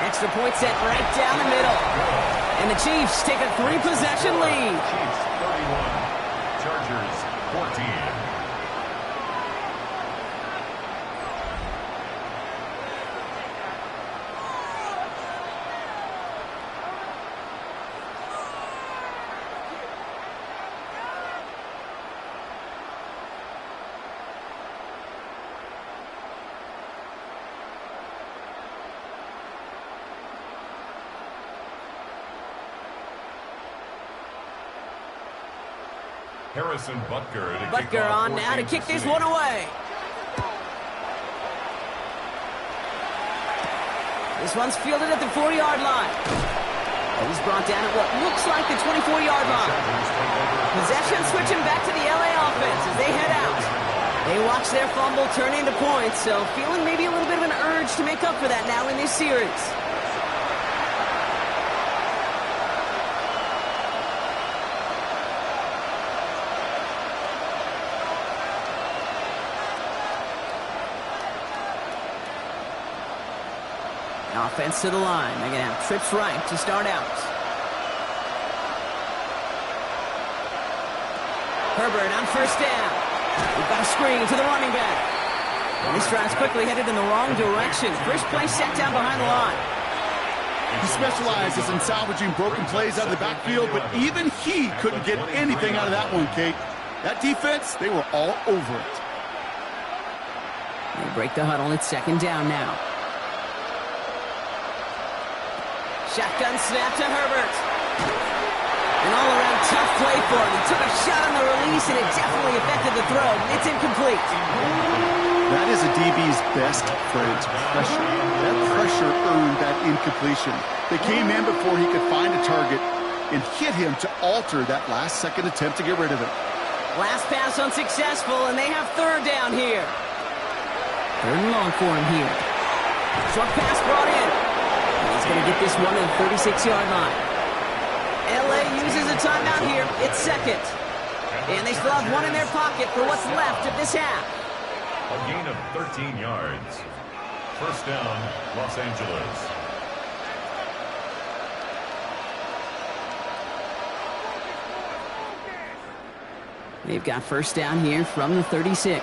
Extra point set right down the middle. And the Chiefs take a 3-possession lead. Chiefs 31, Chargers 14. Harrison Butker to kick Butker off on now to kick this City. one away. This one's fielded at the 4-yard line. He's brought down at what looks like the 24-yard line. Possession switching back to the LA offense as they head out. They watch their fumble turn into points, so feeling maybe a little bit of an urge to make up for that now in this series. Offense to the line. They're going to have trips right to start out. Herbert on 1st down. We've got a screen to the running back. And this drive's quickly headed in the wrong direction. First play set down behind the line. He specializes in salvaging broken plays out of the backfield, but even he couldn't get anything out of that one, Kate. That defense, they were all over it. They break the huddle. It's 2nd down now. Shotgun snap to Herbert. An all-around tough play for him. He took a shot on the release, and it definitely affected the throw. It's incomplete. That is a DB's best friend, pressure. That pressure earned that incompletion. They came in before he could find a target and hit him to alter that last-second attempt to get rid of it. Last pass unsuccessful, and they have 3rd down here. 3rd and long for him here. Short pass brought in. He's going to get this one at the 36-yard line. LA uses a timeout here. It's 2nd. And they still have one in their pocket for what's left of this half. A gain of 13 yards. First down, Los Angeles. They've got first down here from the 36.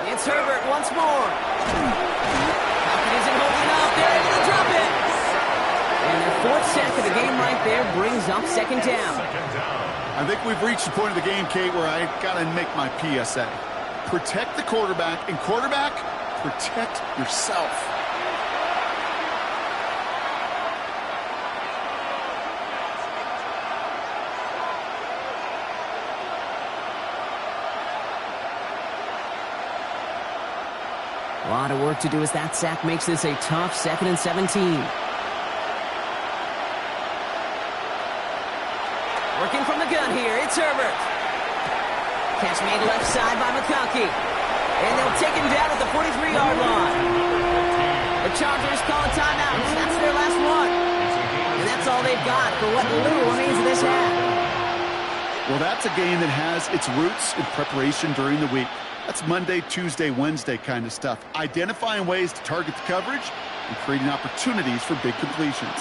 It's Herbert once more. Falcon isn't holding up. They're able to drop it. And their fourth sack of the game right there brings up second down. I think we've reached the point of the game, Kate, where I got to make my PSA. Protect the quarterback, and quarterback, protect yourself. A lot of work to do as that sack makes this a tough 2nd and 17. Working from the gun here, it's Herbert. Catch made left side by McConkey. And they'll take him down at the 43-yard line. The Chargers call a timeout. That's their last one. And that's all they've got for what little remains of this half. Well, that's a game that has its roots in preparation during the week. That's Monday, Tuesday, Wednesday kind of stuff. Identifying ways to target the coverage and creating opportunities for big completions.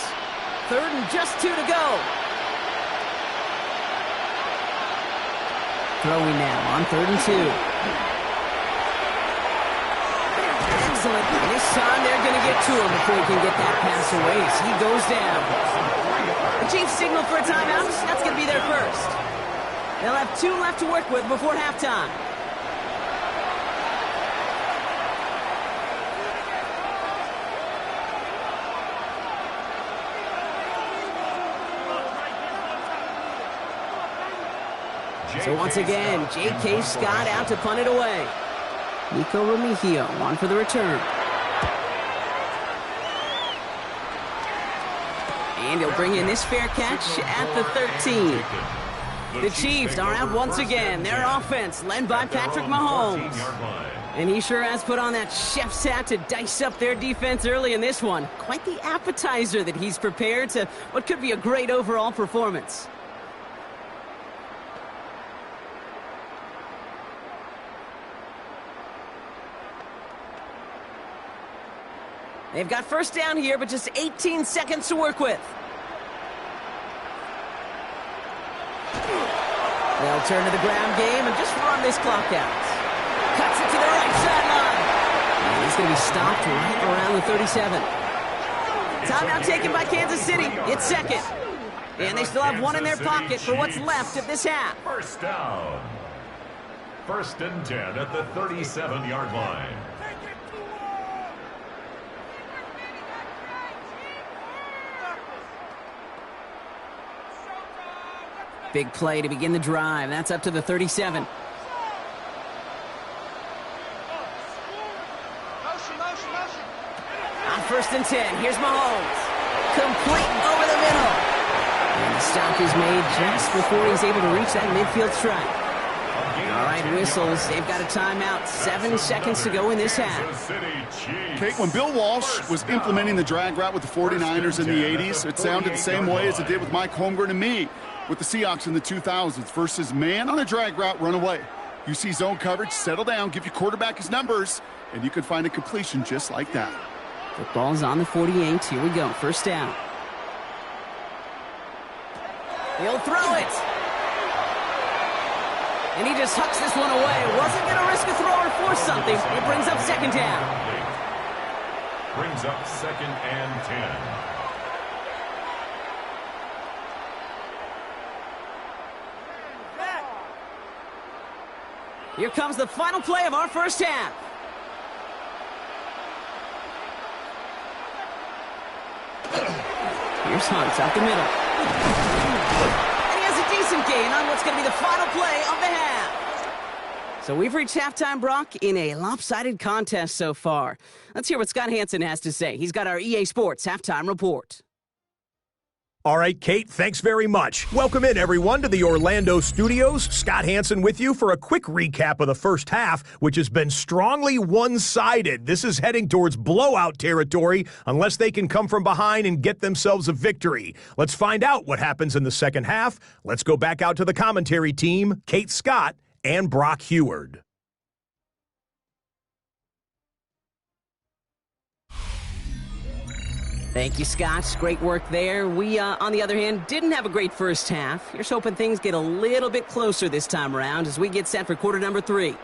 3rd and just 2 to go. Throwing now on 3rd and 2. Excellent. And this time they're going to get to him before he can get that pass away as he goes down. The Chiefs signal for a timeout. That's going to be their first. They'll have 2 left to work with before halftime. So once again, J.K. Scott out to punt it away. Nico Remigio on for the return. And he'll bring in this fair catch at the 13. The Chiefs are out once again. Their offense led by Patrick Mahomes. And he sure has put on that chef's hat to dice up their defense early in this one. Quite the appetizer that he's prepared to what could be a great overall performance. They've got first down here, but just 18 seconds to work with. They'll turn to the ground game and just run this clock out. Cuts it to the right sideline. And he's going to be stopped right around the 37. Timeout taken by Kansas City. It's second. And they still have one in their pocket for what's left of this half. First down. 1st and 10 at the 37-yard line. Big play to begin the drive. That's up to the 37. On 1st and 10, here's Mahomes. Complete over the middle. And the stop is made just before he's able to reach that midfield strike. All right, whistles. They've got a timeout. 7 seconds to go in this half. Kate, when Bill Walsh was implementing the drag route with the 49ers in the 80s, it sounded the same way as it did with Mike Holmgren and me with the Seahawks in the 2000s versus man on a drag route, run away. You see zone coverage, settle down, give your quarterback his numbers, and you can find a completion just like that. Football's on the 48. Here we go. First down. He'll throw it. And he just hucks this one away. Wasn't going to risk a throw or force something. It brings up second down. Brings up 2nd and 10. Here comes the final play of our first half. Here's Hunt out the middle. And he has a decent gain on what's going to be the final play of the half. So we've reached halftime, Brock, in a lopsided contest so far. Let's hear what Scott Hanson has to say. He's got our EA Sports halftime report. All right, Kate, thanks very much. Welcome in, everyone, to the Orlando studios. Scott Hanson with you for a quick recap of the first half, which has been strongly one-sided. This is heading towards blowout territory unless they can come from behind and get themselves a victory. Let's find out what happens in the second half. Let's go back out to the commentary team, Kate Scott and Brock Heward. Thank you, Scott. Great work there. We, on the other hand, didn't have a great first half. Here's hoping things get a little bit closer this time around as we get set for quarter number 3.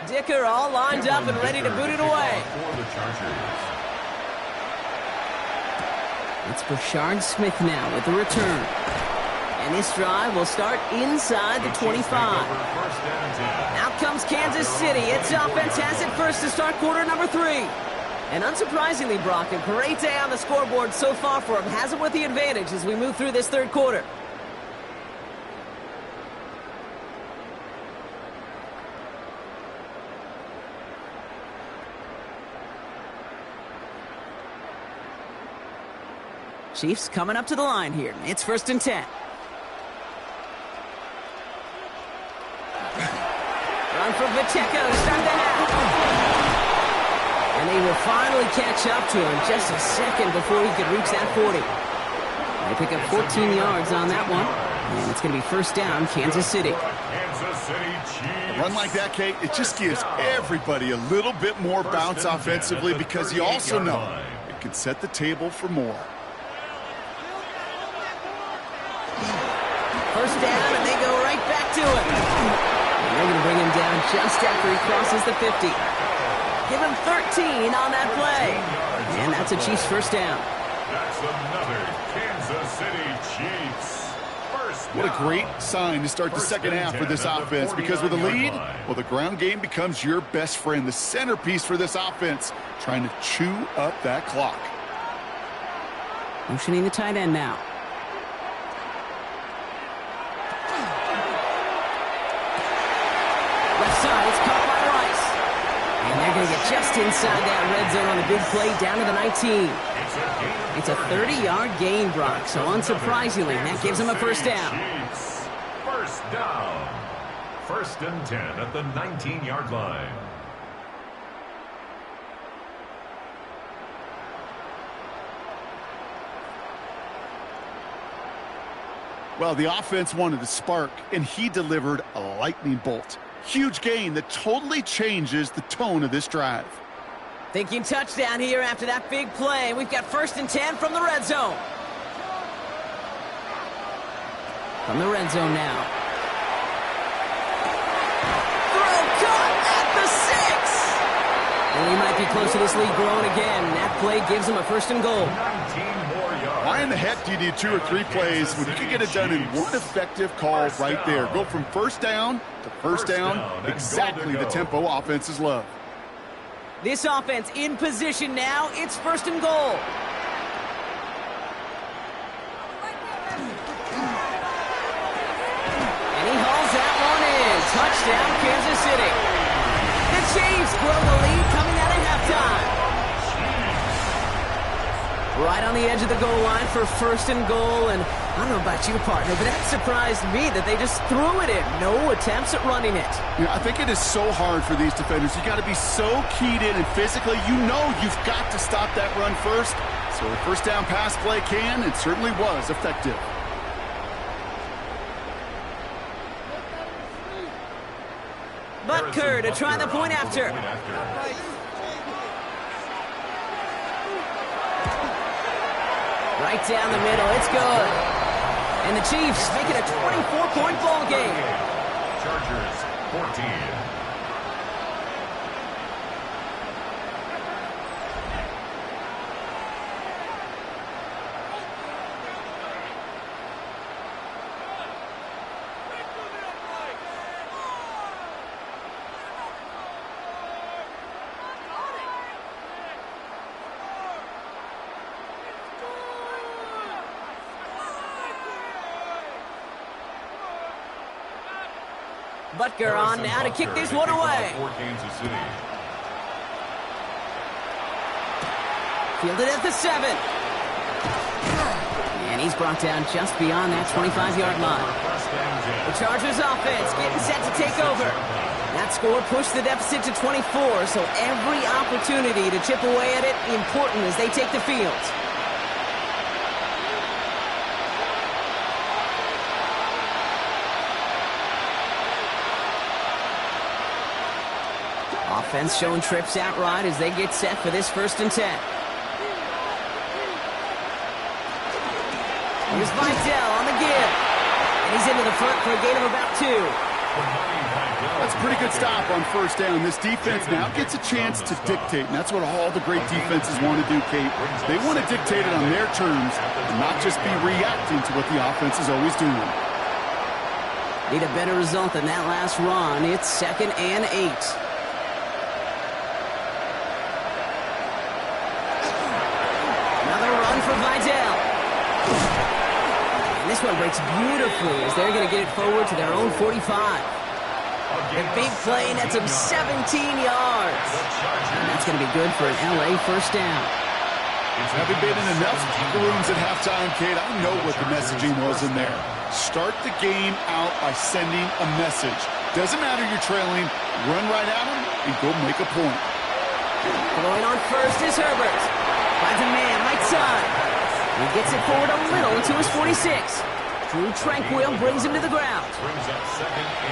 Dicker all lined up and ready to boot it away. It's Brashard Smith now with the return. And this drive will start inside the 25. Out comes Kansas City. Its offense has it first to start quarter number 3. And unsurprisingly, Brock, a great day on the scoreboard so far for him. Has it with the advantage as we move through this third quarter. Chiefs coming up to the line here. It's 1st and 10. Run for Pacheco to start the half. And they will finally catch up to him just a second before he could reach that 40. They pick up 14 yards on that one. And it's going to be 1st down, Kansas City. A run like that, Kate, it just gives everybody a little bit more bounce offensively because you also know it can set the table for more. 1st down, and they go right back to it. And they're going to bring him down just after he crosses the 50. Give him 13 on that play. And that's a Chiefs 1st down. That's another Kansas City Chiefs. What a great sign to start the second half for this offense, because with a lead, well, the ground game becomes your best friend, the centerpiece for this offense, trying to chew up that clock. Motioning the tight end now. Left side, it's caught by Rice. And they're going to get just inside that red zone on a big play down to the 19. It's a 30-yard gain, Brock, so unsurprisingly, that gives them a 1st down. 1st down. 1st and 10 at the 19-yard line. Well, the offense wanted a spark, and he delivered a lightning bolt. Huge gain that totally changes the tone of this drive. Thinking touchdown here after that big play. We've got 1st and 10 from the red zone. From the red zone now. Throw caught at the 6. And he might be close to this lead growing again. That play gives him a 1st and goal. 19 more yards. Why in the heck do you need 2 or 3 plays when you can get it done in one effective call right there? Go from 1st down to 1st down, exactly the tempo offenses love. This offense in position now. It's 1st and goal. And he hauls that one in. Touchdown, Kansas City. The Chiefs grow the lead coming out of halftime. Right on the edge of the goal line for 1st and goal. And I don't know about you, partner, but that surprised me that they just threw it in. No attempts at running it. Yeah, I think it is so hard for these defenders. You got to be so keyed in, and physically, you know you've got to stop that run first. So the 1st down pass play can, and certainly was, effective. Butker to try the point after. Right down the middle. It's good. And the Chiefs make it a 24-point ball game. Chargers 14. Butker on now to kick this one away. Fielded at the 7. And he's brought down just beyond that 25-yard line. The Chargers offense getting set to take over. That score pushed the deficit to 24, so every opportunity to chip away at it important as they take the field. Offense showing trips out right as they get set for this 1st and 10. Here's Vidal on the give. And he's into the front for a gain of about 2. That's a pretty good stop on 1st down. This defense now gets a chance to dictate, and that's what all the great defenses want to do, Kate. They want to dictate it on their terms and not just be reacting to what the offense is always doing. Need a better result than that last run. It's 2nd and 8. Another run for Vidal. And this one breaks beautifully as they're going to get it forward to their own 45. A big play, and that's him 17 yards. And that's going to be good for an LA 1st down. Having been in enough locker rooms at halftime, Kate, I know what the messaging was in there. Start the game out by sending a message. Doesn't matter you're trailing, run right at them and go make a point. Going on first is Herbert. Finds a man right side. He gets it forward a little to his 46. Drew Tranquil brings him to the ground.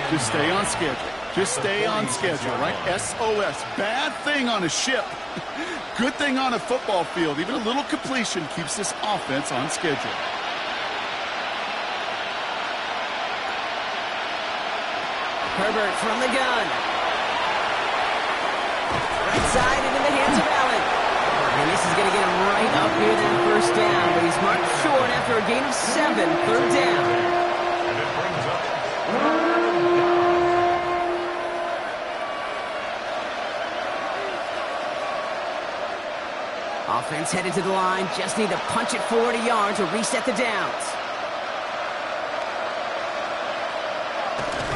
Just stay on schedule. Just stay on schedule, right? SOS. Bad thing on a ship. Good thing on a football field. Even a little completion keeps this offense on schedule. Herbert from the gun. Right side into the hands of Allen. And this is going to get him right up near that 1st down, but he's marked short after a gain of 7, 3rd down. And it brings up Offense headed to the line. Just need to punch it forward a yard to reset the downs.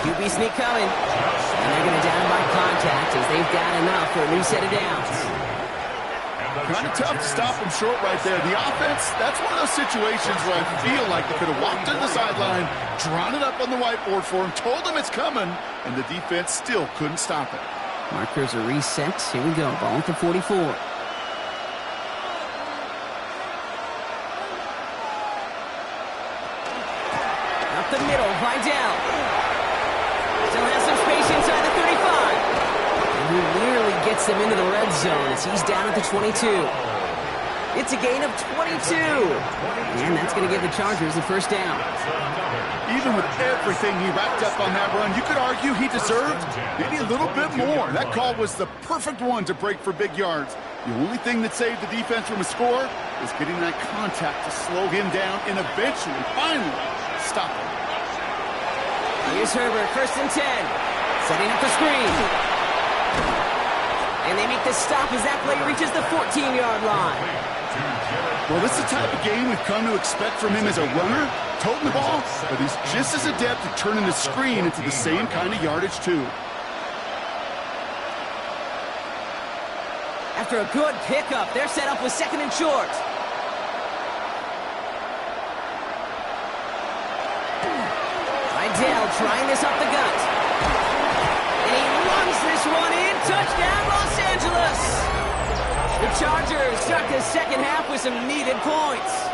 QB sneak coming. And they're going to down by contact as they've got enough for a new set of downs. Kind of tough to stop them short right there. The offense, that's one of those situations where I feel like they could have walked to the sideline, drawn it up on the whiteboard for him, told him it's coming, and the defense still couldn't stop it. Markers are reset. Here we go. Ball at the 44. Up the middle, Vidal. Still has some space inside the 35. And he nearly gets them into the red zone as he's down at the 22. It's a gain of 22. And that's going to give the Chargers the 1st down. Even with everything he racked up on that run, you could argue he deserved maybe a little bit more. That call was the perfect one to break for big yards. The only thing that saved the defense from a score is getting that contact to slow him down and eventually, finally, stop him. Here's Herbert, 1st and 10. Setting up the screen. And they make the stop as that play reaches the 14-yard line. Well, this is the type of game we've come to expect from him as a runner, toting the ball, but he's just as adept at turning the screen into the same kind of yardage, too. After a good pickup, they're set up with 2nd and short. Vidal trying this up the gut. And he runs this one in. Touchdown, Los Angeles! The Chargers start the 2nd half with some needed points.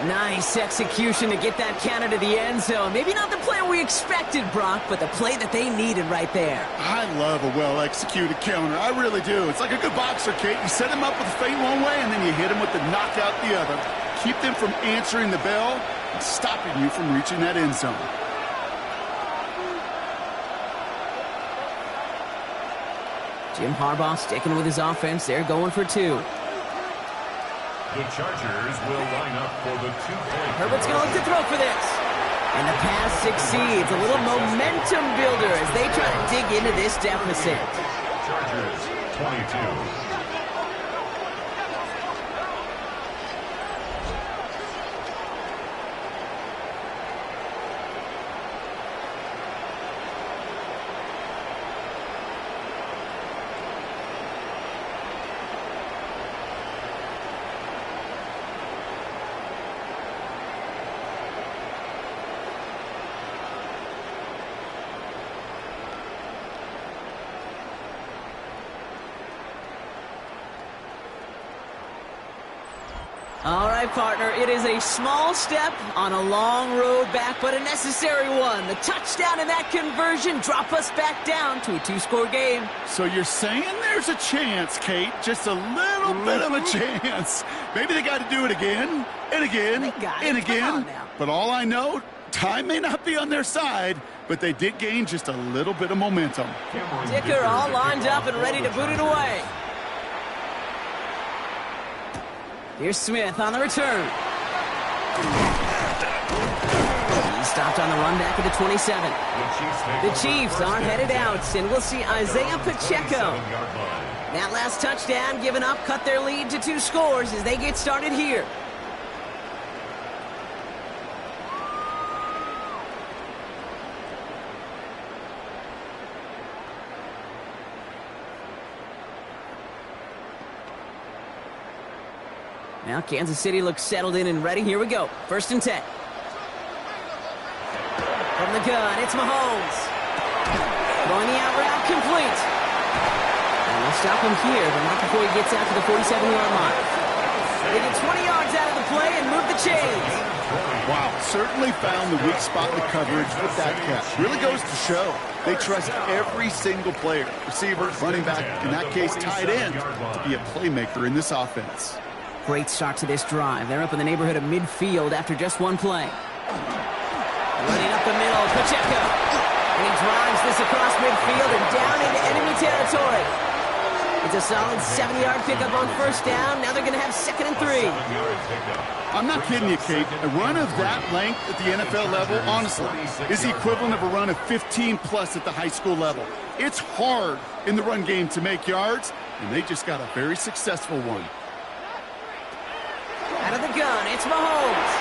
Nice execution to get that counter to the end zone. Maybe not the play we expected, Brock, but the play that they needed right there. I love a well-executed counter. I really do. It's like a good boxer, Kate. You set him up with a feint one way, and then you hit him with the knockout the other. Keep them from answering the bell and stopping you from reaching that end zone. Jim Harbaugh sticking with his offense. They're going for 2. the Chargers will line up for the 2-point. Herbert's going to look to throw for this. And the pass succeeds. A little momentum builder as they try to dig into this deficit. Chargers 22. right, partner. It is a small step on a long road back, but a necessary one. The touchdown and that conversion drop us back down to a 2-score game. So you're saying there's a chance, Kate, just a little bit of a chance. Maybe they got to do it again and again and again. But all I know, time may not be on their side, but they did gain just a little bit of momentum. Dicker all lined up and ready to boot it away. Here's Smith on the return. He's stopped on the run back at the 27. The Chiefs are headed out, and we'll see Isaiah Pacheco. That last touchdown given up cut their lead to 2 scores as they get started here. Now Kansas City looks settled in and ready. Here we go. 1st and 10. From the gun, it's Mahomes. Throwing the out route complete. And they'll stop him here, but not before he gets out to the 47-yard line. They get 20 yards out of the play and move the chains. Wow, certainly found the weak spot in the coverage with that catch. Really goes to show they trust every single player, receiver, running back, in that case tight end, to be a playmaker in this offense. Great start to this drive. They're up in the neighborhood of midfield after just one play. Running up the middle, Pacheco. And he drives this across midfield and down into enemy territory. It's a solid 7-yard pickup on 1st down. Now they're going to have 2nd and 3. I'm not kidding you, Kate. A run of that length at the NFL level, honestly, is the equivalent of a run of 15-plus at the high school level. It's hard in the run game to make yards, and they just got a very successful one. Out of the gun, it's Mahomes.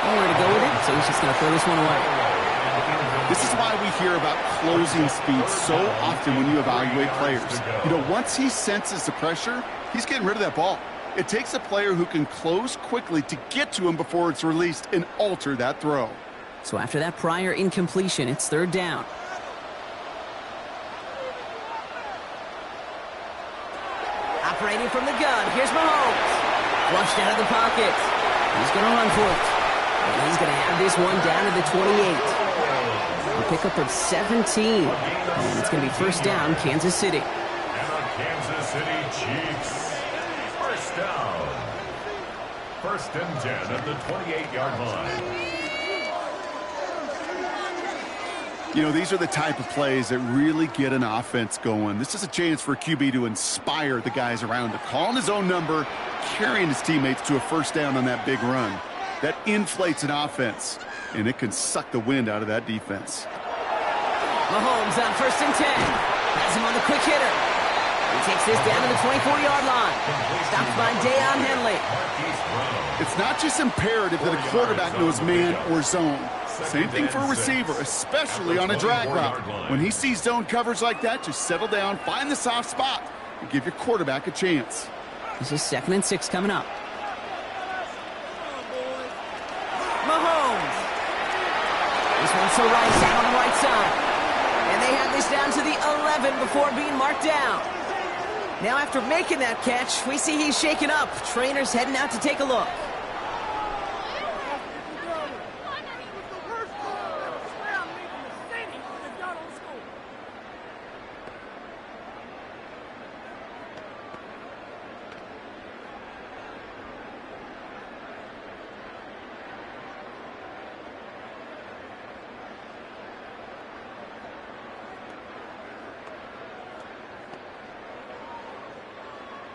Nowhere to go with it, so he's just going to throw this one away. This is why we hear about closing speed so often when you evaluate players. You know, once he senses the pressure, he's getting rid of that ball. It takes a player who can close quickly to get to him before it's released and alter that throw. So after that prior incompletion, it's 3rd down. Operating from the gun, here's Mahomes. Flushed out of the pocket. He's going to run for it. And he's going to have this one down to the 28. A pickup of 17. And it's going to be 1st down, Kansas City. And the Kansas City Chiefs. 1st down. 1st and 10 at the 28-yard line. You know, these are the type of plays that really get an offense going. This is a chance for a QB to inspire the guys around him. Calling his own number, carrying his teammates to a 1st down on that big run. That inflates an offense, and it can suck the wind out of that defense. Mahomes on 1st and 10. Has him on the quick hitter. He takes this down to the 24-yard line. Stopped by Deion Henley. It's not just imperative that a quarterback knows man or zone. Same thing for a receiver, especially on a drag route. When he sees zone coverage like that, just settle down, find the soft spot, and give your quarterback a chance. This is 2nd and 6 coming up. Mahomes. This one's to Rice out on the right side. And they have this down to the 11 before being marked down. Now after making that catch, we see he's shaken up. Trainers heading out to take a look.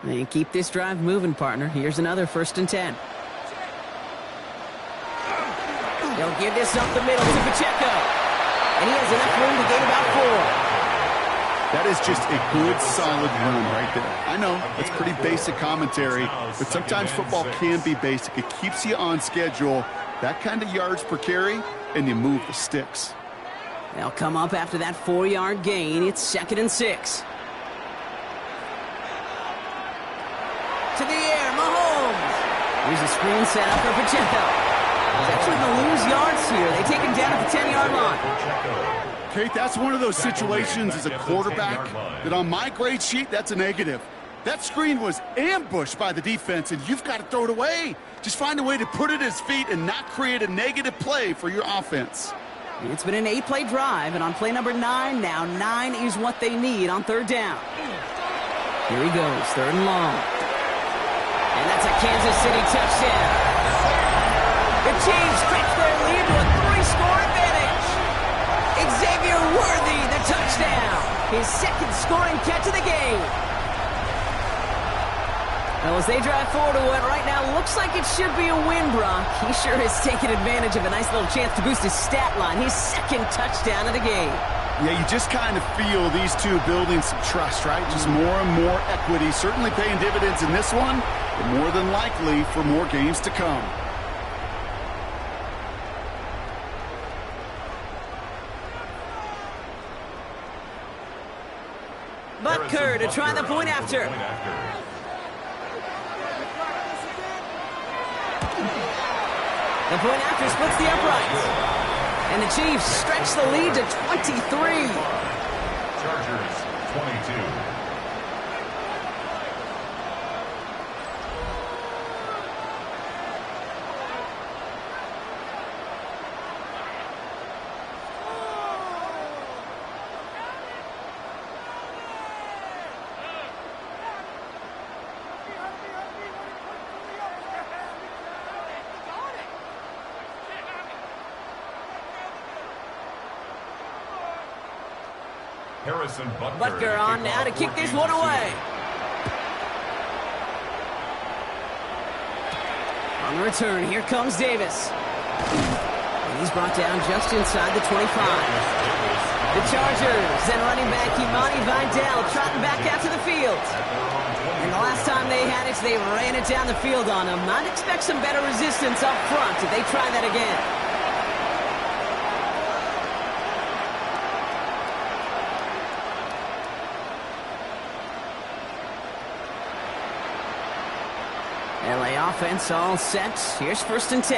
And keep this drive moving, partner. Here's another 1st and 10. They'll give this up the middle to Pacheco. And he has enough room to gain about 4. That is just a good, solid run right there. I know, it's pretty basic commentary, but sometimes football can be basic. It keeps you on schedule, that kind of yards per carry, and you move the sticks. They'll come up after that 4-yard gain. It's 2nd and 6. To the air, Mahomes. Here's a screen set up for Pacheco. He's actually going to lose yards here. They take him down at the 10-yard line. Kate, that's one of those situations as a quarterback that on my grade sheet, that's a negative. That screen was ambushed by the defense, and you've got to throw it away. Just find a way to put it at his feet and not create a negative play for your offense. It's been an 8-play drive, and on play number 9 now, 9 is what they need on third down. Here he goes, third and long. And that's a Kansas City touchdown. The Chiefs stretch their lead to a 3-score advantage. Xavier Worthy, the touchdown. His second scoring catch of the game. Well, as they drive forward to what right now looks like it should be a win, Brock, he sure has taken advantage of a nice little chance to boost his stat line. His second touchdown of the game. Yeah, you just kind of feel these two building some trust, right? Just more and more equity, certainly paying dividends in this one, but more than likely for more games to come. Butker to try the point after. The point after splits the uprights. And the Chiefs stretch the lead to 23. Chargers, 22. Harrison Butker on now to kick this one away. On the return, here comes Davis. And he's brought down just inside the 25. The Chargers and running back Imani Vidal trotting back out to the field. And the last time they had it, they ran it down the field on him. I'd expect some better resistance up front if they try that again. LA offense all set. Here's 1st and 10.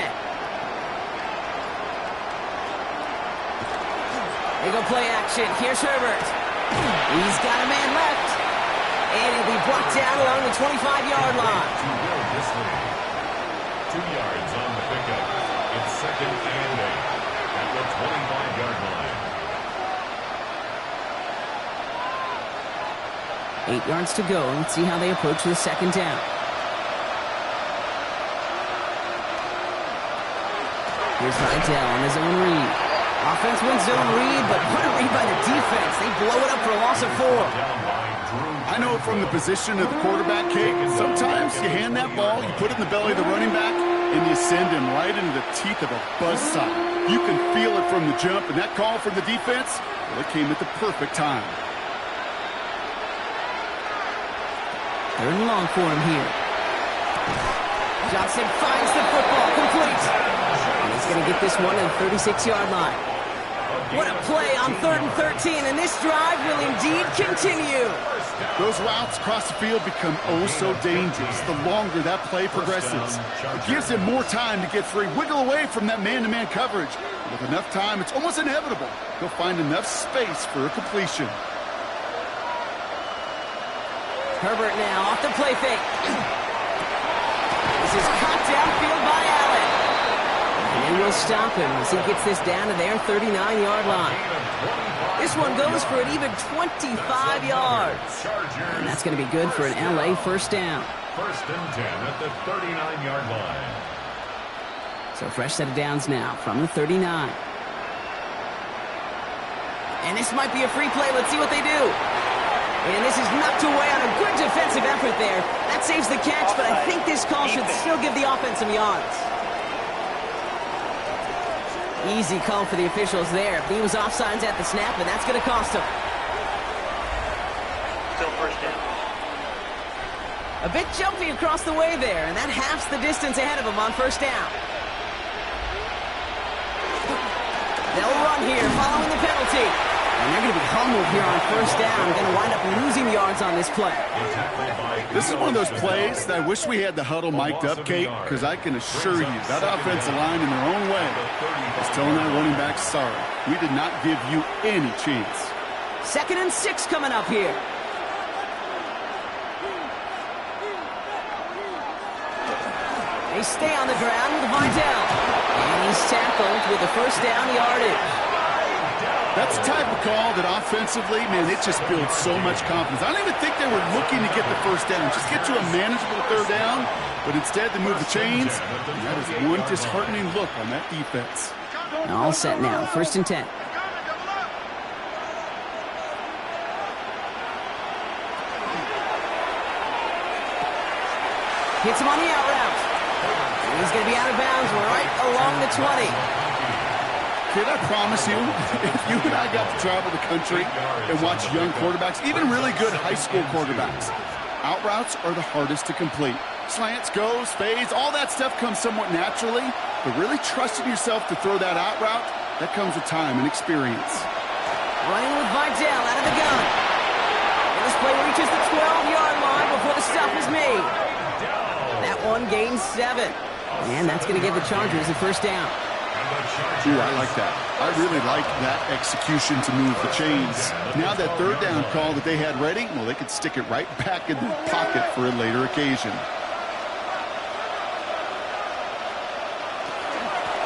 They go play action. Here's Herbert. He's got a man left. And he'll be blocked down along the 25-yard line. 2 yards on the pickup. It's 2nd and 8 at the 25-yard line. 8 yards to go. Let's see how they approach the 2nd down. Here's Vidal on his own read. Offense wins zone read, but what a read by the defense. They blow it up for a loss of 4. I know from the position of the quarterback, Kate, sometimes you hand that ball, you put it in the belly of the running back, and you send him right into the teeth of a buzzsaw. You can feel it from the jump, and that call from the defense, well, it came at the perfect time. 3rd and long for him here. Johnson finds the football, complete. And he's going to get this one at the 36-yard line. What a play on 3rd and 13, and this drive will indeed continue. Those routes across the field become oh so dangerous the longer that play progresses. It gives him more time to get free, wiggle away from that man-to-man coverage. With enough time, it's almost inevitable. He'll find enough space for a completion. Herbert now off the play fake. This is caught downfield by Allen. And we'll stop him as he gets this down to their 39-yard line. This one goes for an even 25 yards. And that's going to be good for an LA 1st down. 1st and 10 at the 39-yard line. So fresh set of downs now from the 39. And this might be a free play. Let's see what they do. And this is knocked away on a good defensive effort there. That saves the catch, but I think this call should still give the offense some yards. Easy call for the officials there. He was offsides at the snap, and that's going to cost him. Still 1st down. A bit jumpy across the way there, and that halves the distance ahead of him on 1st down. They'll run here following the penalty. And they're going to be humbled here on 1st down. Going to wind up losing yards on this play. This is one of those plays that I wish we had the huddle mic'd up, Kate, because I can assure you that offensive line in their own way is telling that running back, sorry, we did not give you any chance. 2nd and 6 coming up here. They stay on the ground with Vidal. And he's tackled with the first down yardage. That's the type of call that offensively, man, it just builds so much confidence. I don't even think they were looking to get the first down. Just get to a manageable third down, but instead they move the chains. And that is one disheartening look on that defense. All set now, 1st and 10. Hits him on the out route. And he's going to be out of bounds right along the 20. Kid, I promise you, if you and I got to travel the country and watch young quarterbacks, even really good high school quarterbacks, out routes are the hardest to complete. Slants, goes, fades, all that stuff comes somewhat naturally, but really trusting yourself to throw that out route, that comes with time and experience. Running with Vidal out of the gun. And this play reaches the 12-yard line before the stop is made. That one gains 7. And that's going to give the Chargers a first down. Ooh, I like that. I really like that execution to move the chains. Now that third down call that they had ready, well, they could stick it right back in the pocket for a later occasion.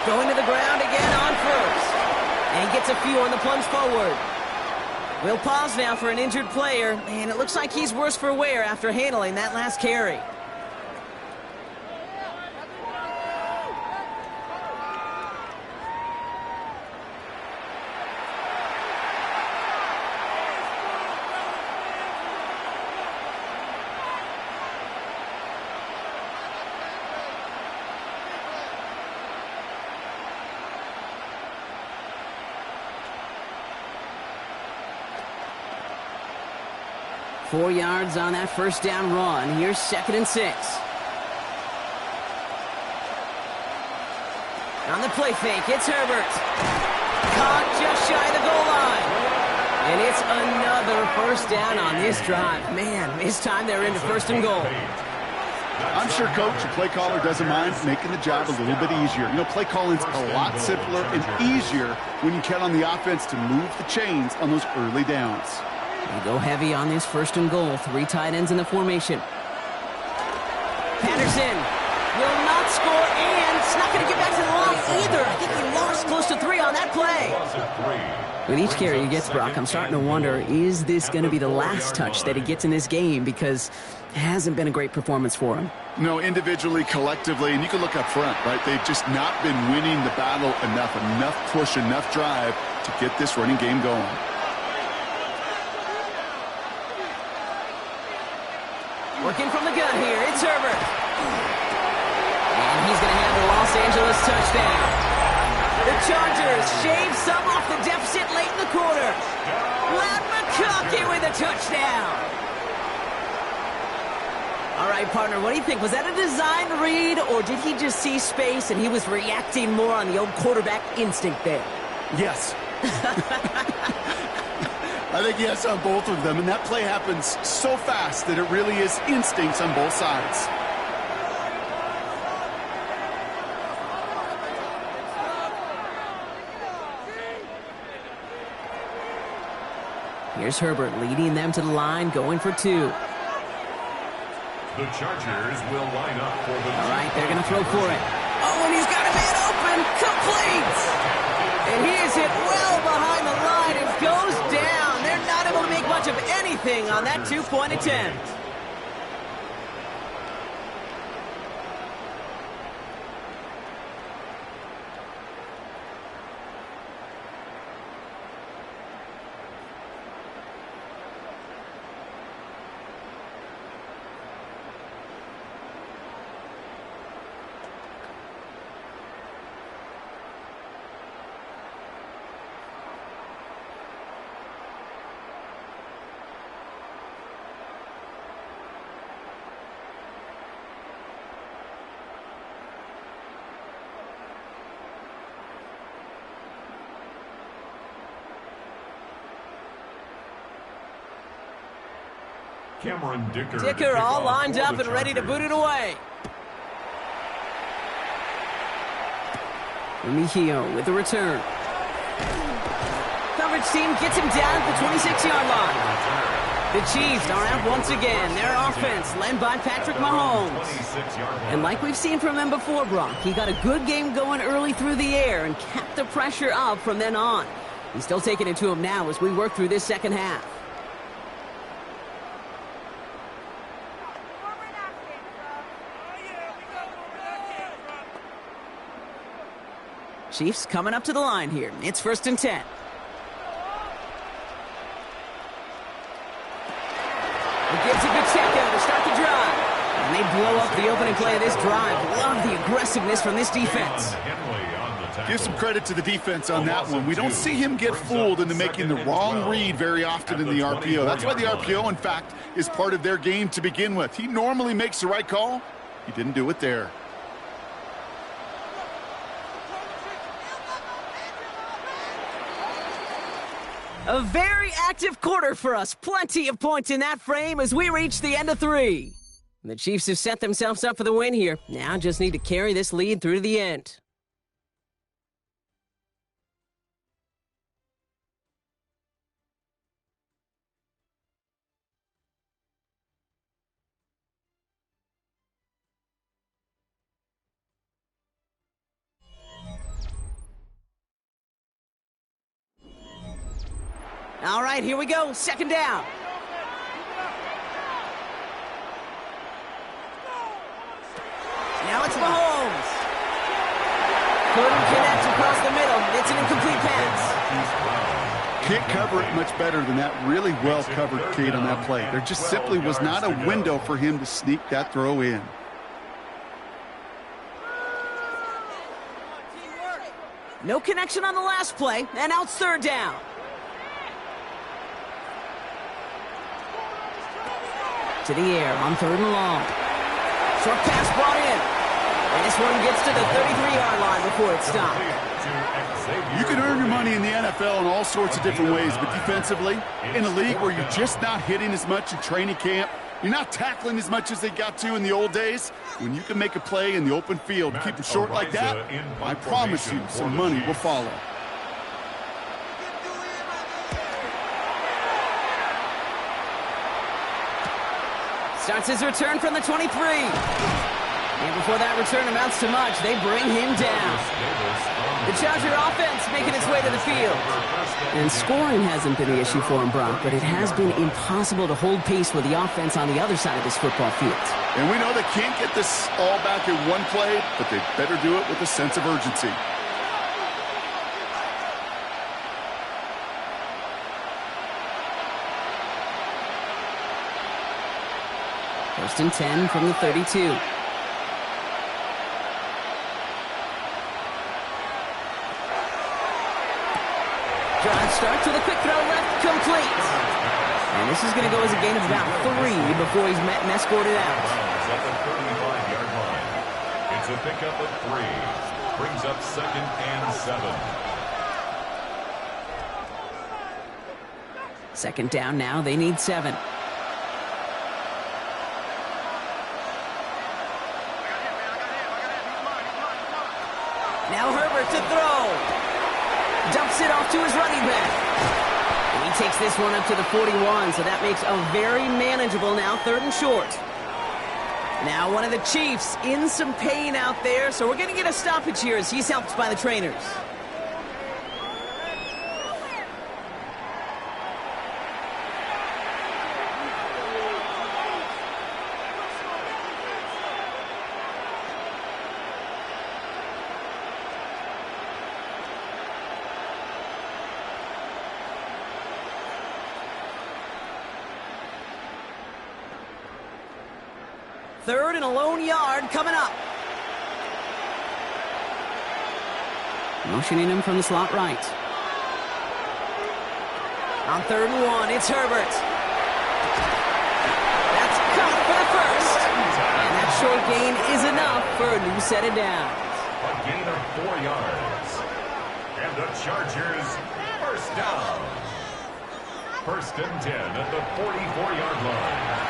Going to the ground again on first. And he gets a few on the plunge forward. We'll pause now for an injured player, and it looks like he's worse for wear after handling that last carry. Four yards on that first down run. Here's 2nd and 6. On the play fake, it's Herbert. Caught just shy of the goal line. And it's another first down on this drive. Man, this time they're into 1st and goal. I'm sure coach, the play caller, doesn't mind making the job a little bit easier. You know, play calling's a lot simpler and easier when you count on the offense to move the chains on those early downs. They go heavy on this 1st and goal. 3 tight ends in the formation. Patterson will not score, and it's not going to get back to the line either. I think he lost close to 3 on that play. With each carry he gets, Brock, I'm starting to wonder, is this going to be the last touch that he gets in this game? Because it hasn't been a great performance for him. No, individually, collectively, and you can look up front, right? They've just not been winning the battle enough push, enough drive to get this running game going. Working from the gun here, it's Herbert. And he's going to have the Los Angeles touchdown. The Chargers shave some off the deficit late in the quarter. Ladd McConkey with a touchdown. All right, partner, what do you think? Was that a design read, or did he just see space and he was reacting more on the old quarterback instinct there? Yes. I think yes on both of them, and that play happens so fast that it really is instincts on both sides. Here's Herbert leading them to the line, going for 2. The Chargers will line up for the... All right, they're going to throw for it. Oh, and he's got a man open. Complete. And he is hit well behind the line and goes down. They're not able to make much of anything on that 2-point attempt. Cameron Dicker. Dicker all lined up and ready to boot it away. Mejio with the return. Coverage team gets him down at the 26-yard line. The Chiefs are out once again. Their offense led by Patrick Mahomes. And like we've seen from him before, Brock, he got a good game going early through the air and kept the pressure up from then on. He's still taking it to him now as we work through this second half. Chiefs coming up to the line here. It's 1st and 10. It gives a good check down to start the drive. And they blow up the opening play of this drive. Love the aggressiveness from this defense. Give some credit to the defense on that one. We don't see him get fooled into making the wrong read very often in the RPO. That's why the RPO, in fact, is part of their game to begin with. He normally makes the right call. He didn't do it there. A very active quarter for us. Plenty of points in that frame as we reach the end of 3. The Chiefs have set themselves up for the win here. Now just need to carry this lead through to the end. All right, here we go. 2nd down. Now it's Mahomes. Couldn't connect across the middle. It's an incomplete pass. Can't cover it much better than that. Really well covered, Kate, on that play. There just simply was not a window for him to sneak that throw in. No connection on the last play, and now it's 3rd down. To the air on 3rd and long. Short pass brought in. And this one gets to the 33-yard line before it's stopped. You can earn your money in the NFL in all sorts of different ways, but defensively, in a league where you're just not hitting as much in training camp, you're not tackling as much as they got to in the old days, when you can make a play in the open field and keep it short like that, I promise you some money will follow. Starts his return from the 23. And before that return amounts to much, they bring him down. The Charger offense making its way to the field. And scoring hasn't been the issue for him, Brock, but it has been impossible to hold pace with the offense on the other side of this football field. And we know they can't get this all back in one play, but they better do it with a sense of urgency. First and 10 from the 32. Drive starts with a quick throw left, complete. And this is going to go as a gain of about 3 before he's met and escorted out. At the 35-yard line. It's a pickup of 3. Brings up 2nd and 7. 2nd down now. They need 7. Now Herbert to throw. Dumps it off to his running back. And he takes this one up to the 41, so that makes a very manageable now 3rd and short. Now one of the Chiefs in some pain out there, so we're going to get a stoppage here as he's helped by the trainers. Third and a lone yard coming up. Motioning him from the slot right. On 3rd and 1, it's Herbert. That's caught for the first. And that short gain is enough for a new set of downs. A gain of 4 yards. And the Chargers first down. 1st and 10 at the 44-yard line.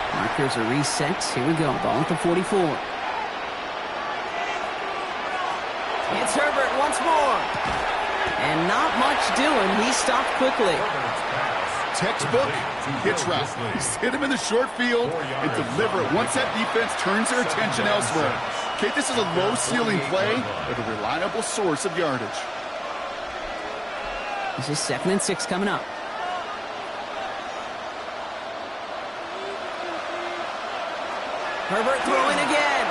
Markers are reset. Here we go. Ball at the 44. It's Herbert once more. And not much doing. He stopped quickly. textbook hitch route. He's hit him in the short field and deliver it once that defense turns their attention elsewhere. Okay, this is a low-ceiling play, but a reliable source of yardage. This is 2nd and 6 coming up. Herbert throwing again.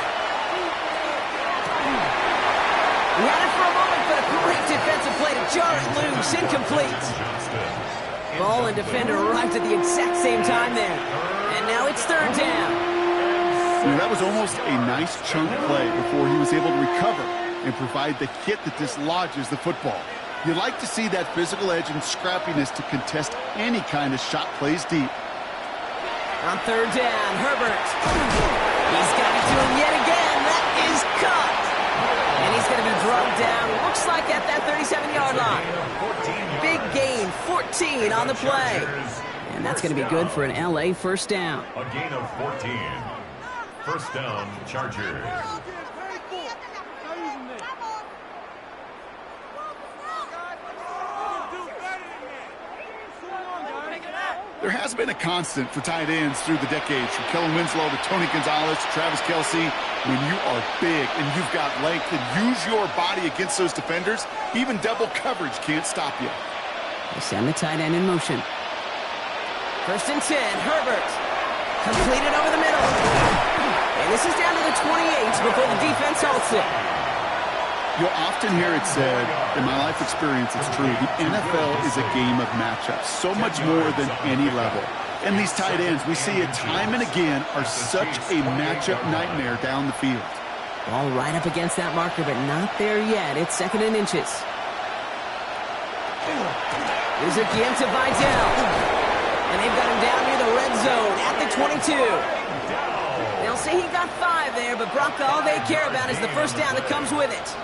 He had it for a moment, but a great defensive play to jar it loose. Incomplete. Ball and defender arrived at the exact same time there. And now it's 3rd down. That was almost a nice chunk play before he was able to recover and provide the hit that dislodges the football. You like to see that physical edge and scrappiness to contest any kind of shot plays deep. On 3rd down, Herbert. He's got it to him yet again. That is caught. And he's going to be drugged down. Looks like at that 37-yard line. Big gain, 14 on the play. And that's going to be good for an LA first down. A gain of 14. First down, Chargers. There has been a constant for tight ends through the decades, from Kellen Winslow to Tony Gonzalez to Travis Kelce. When you are big and you've got length and use your body against those defenders, even double coverage can't stop you. They send the tight end in motion. 1st and 10, Herbert. Completed over the middle. And this is down to the 28 before the defense halts it. You'll often hear it said, in my life experience, it's true, the NFL is a game of matchups, so much more than any level. And these tight ends, we see it time and again, are such a matchup nightmare down the field. Ball right up against that marker, but not there yet. It's 2nd and inches. Here's a give to Vidal. And they've got him down near the red zone at the 22. They'll say he got 5 there, but Brock, all they care about is the first down that comes with it.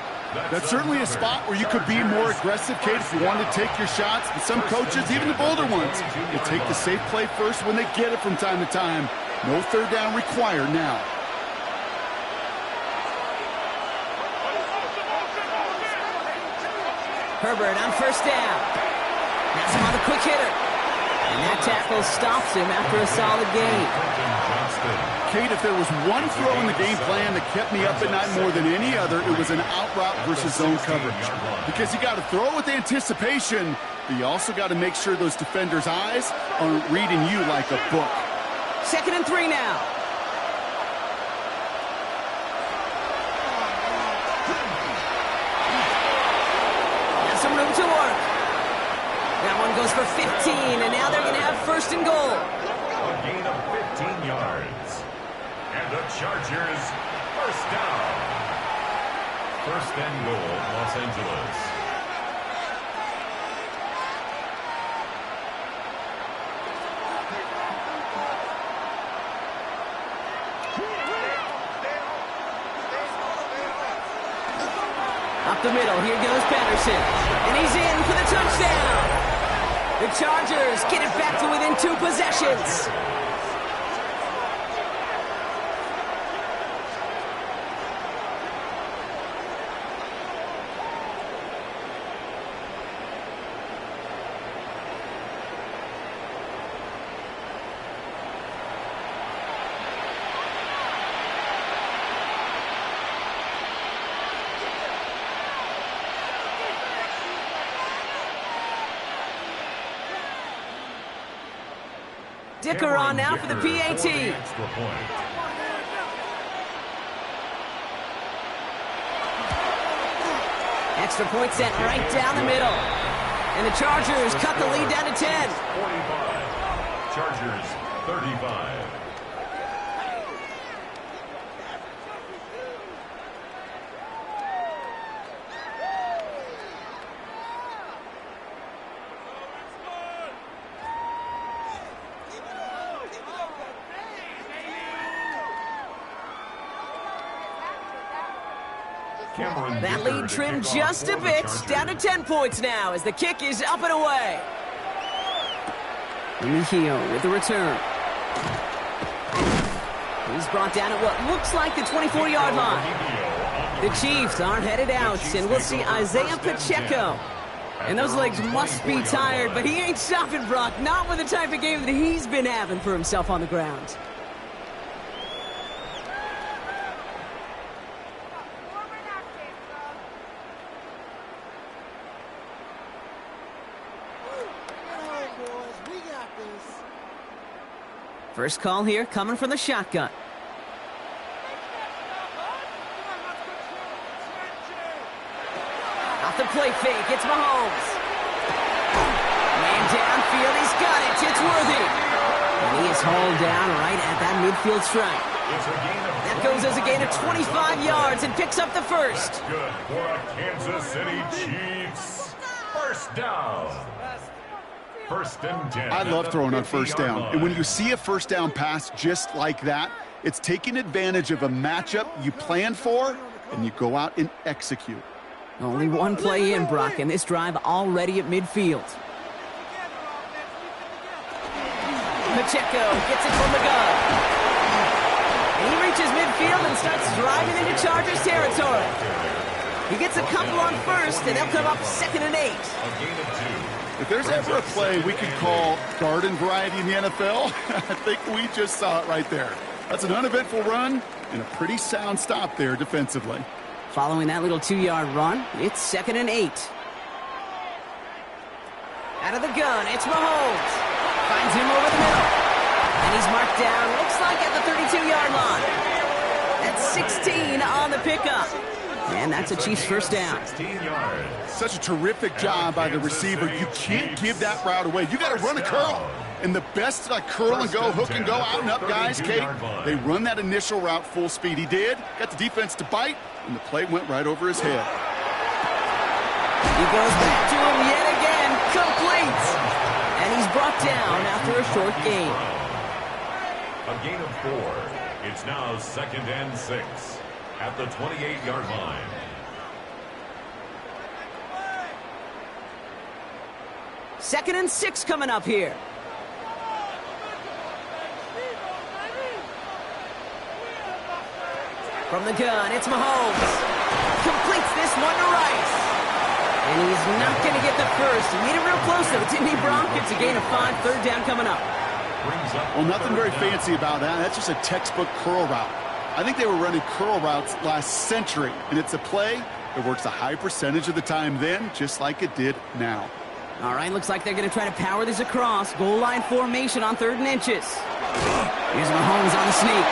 That's certainly a spot where you could be more aggressive, Kate, if you want to take your shots. But some coaches, even the bolder ones, will take the safe play first when they get it from time to time. No 3rd down required now. Herbert on 1st down. Has him on a quick hitter. And that tackle stops him after a solid gain. Kate, if there was one throw in the game plan that kept me up at night more than any other, it was an out route versus zone coverage. Because you got to throw with anticipation, but you also got to make sure those defenders' eyes aren't reading you like a book. 2nd and 3 now. Has some room to work. That one goes for 15, and now they're going to have 1st and goal. A gain of 15 yards. And the Chargers, 1st down. 1st and goal, Los Angeles. Up the middle, here goes Patterson. And he's in for the touchdown. The Chargers get it back to within 2 possessions. Dicker on now for the PAT. Extra point sent right down the middle. And the Chargers cut the lead down to 10. 45. Chargers 35. That lead trimmed just a bit, down to 10 points now as the kick is up and away. Mejio with the return. He's brought down at what looks like the 24-yard line. The Chiefs are headed out, and we'll see Isaiah Pacheco And those legs must be tired, but he ain't stopping, Brock. Not with the type of game that he's been having for himself on the ground. First call here coming from the shotgun. Off the play fake, it's Mahomes. Man downfield, he's got it. It's Worthy. And he is hauled down right at that midfield stripe. That goes as a gain of 25 yards and picks up the first. That's good for a Kansas City Chiefs. First down. First and 10. I love throwing on first down. And when you see a first down pass just like that, it's taking advantage of a matchup you plan for, and you go out and execute. Only one play in, Brock, and this drive already at midfield. Pacheco gets it from the gun. And he reaches midfield and starts driving into Chargers territory. He gets a couple on first, and they'll come up 2nd and 8. If there's ever a play we could call garden variety in the NFL, I think we just saw it right there. That's an uneventful run and a pretty sound stop there defensively. Following that little 2-yard run, it's 2nd and 8. Out of the gun, it's Mahomes. Finds him over the middle. And he's marked down, looks like at the 32-yard line. That's 16 on the pickup. And that's a Chiefs first down. 16 yards. Such a terrific job by the receiver. You can't give that route away. You got to run a curl. And the best curl and go, hook and go, out and up guys, Kate, they run that initial route full speed. He did. Got the defense to bite, and the play went right over his head. He goes back to him yet again. Complete. And he's brought down after a short gain. A gain of 4. It's now 2nd and 6 at the 28-yard line. Second and 6 coming up here. From the gun, it's Mahomes. Completes this one to Rice. And he's not going to get the first. He made it real close, though, didn't he, Brock? It's a gain of 5, 3rd down coming up. Well, nothing very fancy about that. That's just a textbook curl route. I think they were running curl routes last century, and it's a play that works a high percentage of the time then, just like it did now. All right, looks like they're going to try to power this across. Goal line formation on 3rd and inches. Here's Mahomes on the sneak.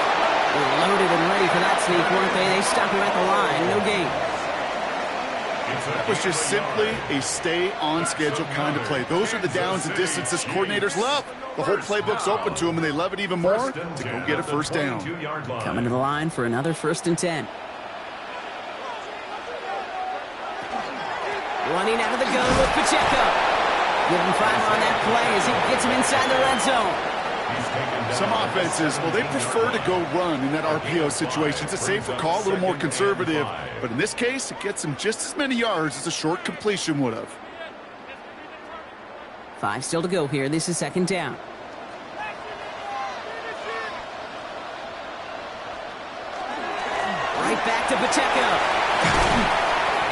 They're loaded and ready for that sneak, weren't they? They stop him at the line. No gain. That was just simply a stay-on-schedule kind of play. Those are the downs and distances coordinators love. The whole playbook's open to them, and they love it even more to go get a first down. Coming to the line for another 1st and 10. Running out of the gun with Pacheco. Give him 5 on that play as he gets him inside the red zone. Some offenses, well, they prefer to go run in that RPO situation. It's a safer call, a little more conservative. But in this case, it gets him just as many yards as a short completion would have. 5 still to go here. This is 2nd down. Right back to Pacheco.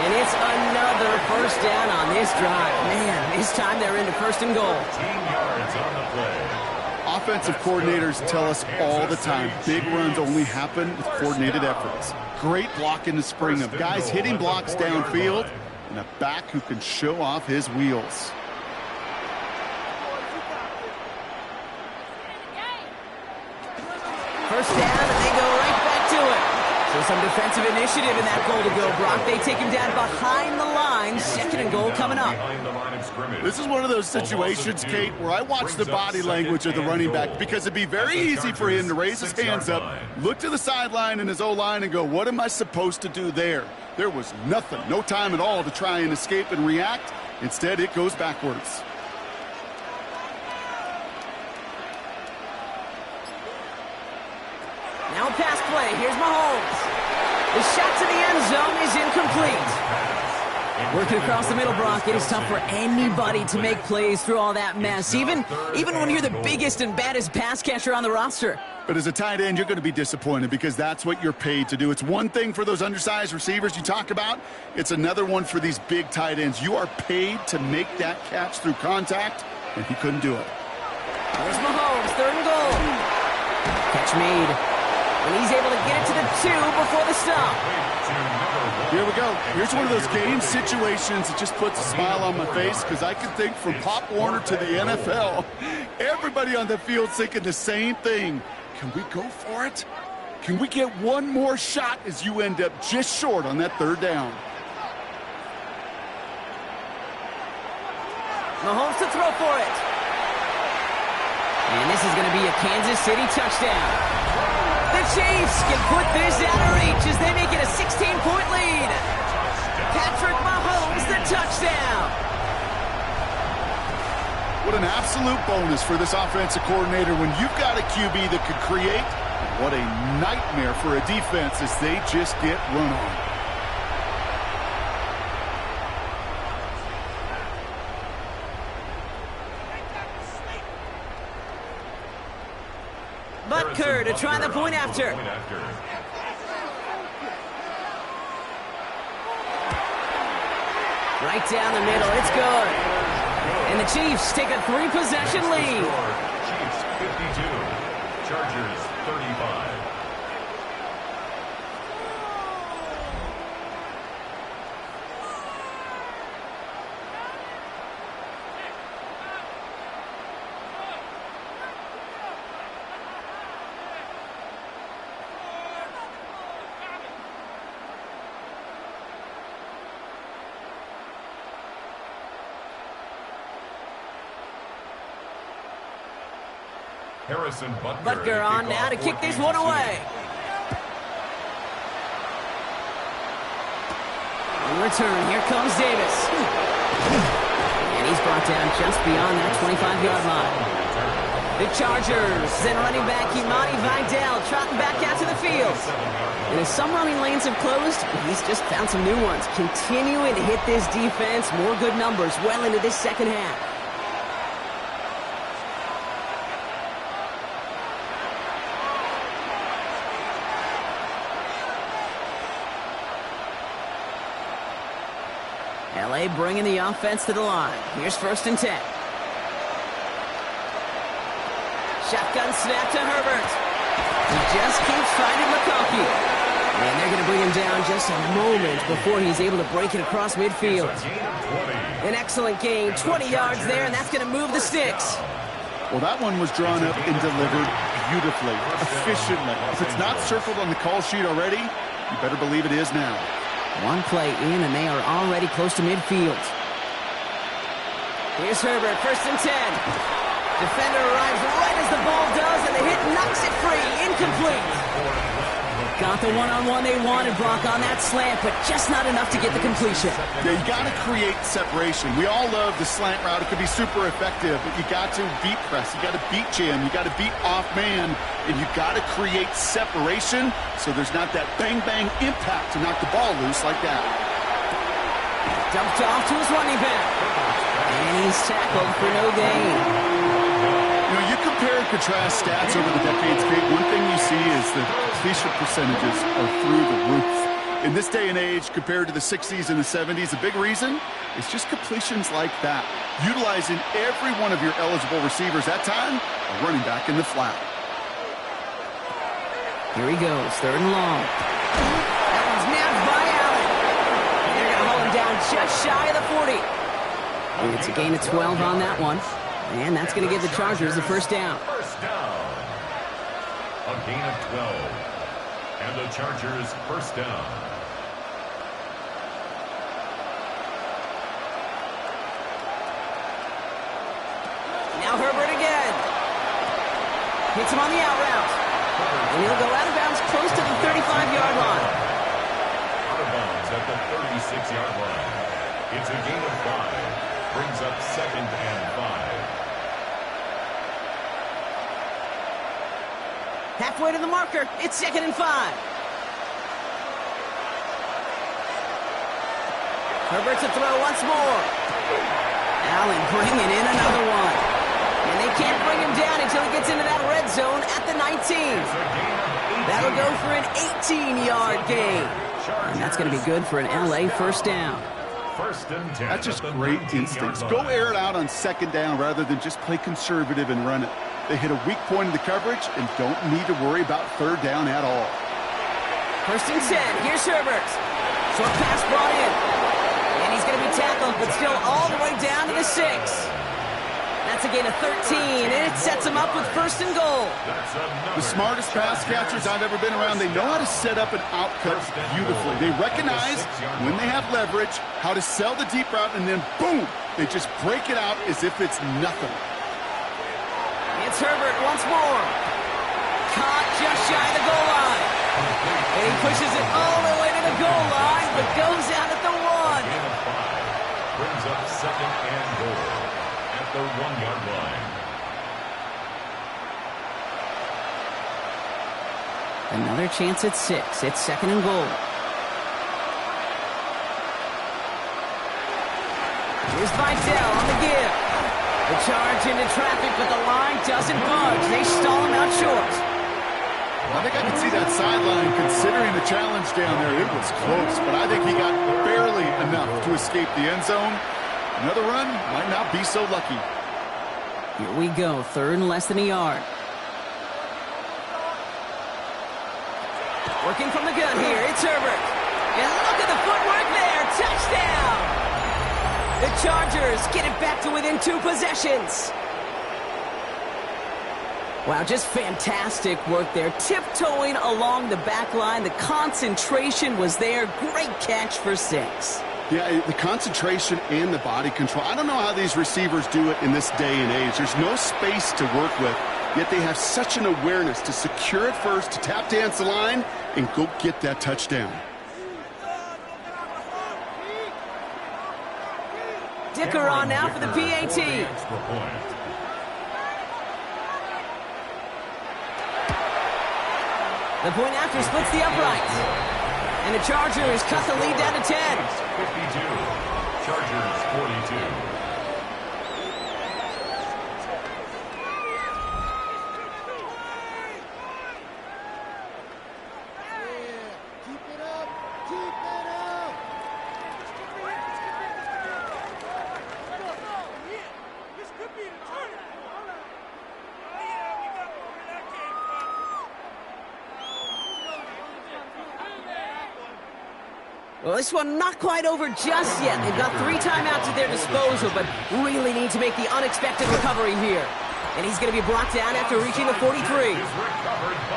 And it's another first down on this drive. Man, this time they're into 1st and goal. 15 yards on the play. Offensive coordinators tell us all the time, big runs only happen with coordinated efforts. Great blocking to spring them. Guys hitting blocks downfield, and a back who can show off his wheels. First down, and they go right back to it. So some defensive initiative in that goal to go, Brock. They take him down behind the line. 2nd and goal coming up. This is one of those situations, Kate, where I watch the body language of the running back because it'd be very easy for him to raise his hands up, look to the sideline in his O-line and go, what am I supposed to do there? There was nothing, no time at all to try and escape and react. Instead, it goes backwards. Now a pass play. Here's Mahomes. The shot to the end zone is incomplete. Working across the middle, Brock. It is tough for anybody to make plays through all that mess, even when you're the biggest and baddest pass catcher on the roster. But as a tight end, you're going to be disappointed because that's what you're paid to do. It's one thing for those undersized receivers you talk about. It's another one for these big tight ends. You are paid to make that catch through contact, and he couldn't do it. There's Mahomes, 3rd and goal. Catch made. And he's able to get it to the 2 before the stop. Here we go. Here's one of those game situations that just puts a smile on my face because I can think from Pop Warner to the NFL, everybody on the field thinking the same thing. Can we go for it? Can we get one more shot as you end up just short on that 3rd down? Mahomes to throw for it. And this is going to be a Kansas City touchdown. The Chiefs can put this out of reach as they make it a 16-point lead. Patrick Mahomes, the touchdown. What an absolute bonus for this offensive coordinator when you've got a QB that could create. What a nightmare for a defense as they just get run on. Butker to try the point after. Right down the middle, it's good. And the Chiefs take a 3-possession lead. Chiefs 52, Chargers 35. Harrison Butker on now to kick this one away. In return, here comes Davis. And he's brought down just beyond that 25-yard line. The Chargers, then running back Imani Vidal trotting back out to the field. And as some running lanes have closed, he's just found some new ones. Continuing to hit this defense, more good numbers well into this second half. LA bringing the offense to the line. Here's 1st and 10. Shotgun snap to Herbert. He just keeps finding McConkey. And they're going to bring him down just a moment before he's able to break it across midfield. An excellent gain, 20 yards there, and that's going to move the sticks. Well, that one was drawn up and delivered beautifully, efficiently. If it's not circled on the call sheet already, you better believe it is now. One play in, and they are already close to midfield. Here's Herbert, 1st and 10. Defender arrives right as the ball does, and the hit knocks it free. Incomplete. Got the one-on-one they wanted, Brock, on that slant, but just not enough to get the completion. Yeah, you got to create separation. We all love the slant route. It could be super effective, but you got to beat press. You got to beat jam. You got to beat off man, and you got to create separation so there's not that bang-bang impact to knock the ball loose like that. Dumped off to his running back. And he's tackled for no gain. You know, you compare and contrast stats over the decades, Kate. One thing you see is that completion percentages are through the roof. In this day and age, compared to the 60s and the 70s, the big reason is just completions like that. Utilizing every one of your eligible receivers that time, a running back in the flat. Here he goes, 3rd and long. That one's nabbed by Allen. And they're going to hold him down just shy of the 40. And it's a gain of 12 on that one. And that's going to give the Chargers the 1st down. First down. A gain of 12. And the Chargers 1st down. Now Herbert again. Hits him on the out route. And he'll go out of bounds close to the 35-yard line. Out of bounds at the 36-yard line. It's a gain of 5. Brings up 2nd and 5. Halfway to the marker, it's 2nd and 5. Herbert to throw once more. Allen bringing in another one. And they can't bring him down until he gets into that red zone at the 19. That'll go for an 18-yard gain. And that's going to be good for an LA first down. First and 10. That's just great instincts. Go air it out on second down rather than just play conservative and run it. They hit a weak point in the coverage and don't need to worry about third down at all. First and 10. Here's Herbert. Short pass brought in. And he's going to be tackled, but still all the way down to the 6. That's a gain of 13, and it sets him up with first and goal. The smartest pass catchers I've ever been around, they know how to set up an outcut beautifully. They recognize when they have leverage, how to sell the deep route, and then boom, they just break it out as if it's nothing. It's Herbert once more. Caught just shy of the goal line. And he pushes it all the way to the goal line, but goes out at the 1. Brings up second and goal at the 1-yard line. Another chance at 6. It's second and goal. Here's Vidal on the give. The charge into traffic, but the line doesn't budge. They stall him out short. I think I can see that sideline considering the challenge down there. It was close, but I think he got barely enough to escape the end zone. Another run might not be so lucky. Here we go, third and less than a yard. Working from the gun here, it's Herbert. And look at the footwork there, touchdown! The Chargers get it back to within 2 possessions. Wow, just fantastic work there. Tiptoeing along the back line. The concentration was there. Great catch for 6. Yeah, the concentration and the body control. I don't know how these receivers do it in this day and age. There's no space to work with, yet they have such an awareness to secure it first, to tap dance the line, and go get that touchdown. Dicker on now for the PAT. The point after splits the uprights. And the Chargers cut the lead down to 10. 52. Chargers 42. Well, this one not quite over just yet. They've got 3 timeouts at their disposal, but really need to make the unexpected recovery here. And he's going to be brought down after reaching the 43.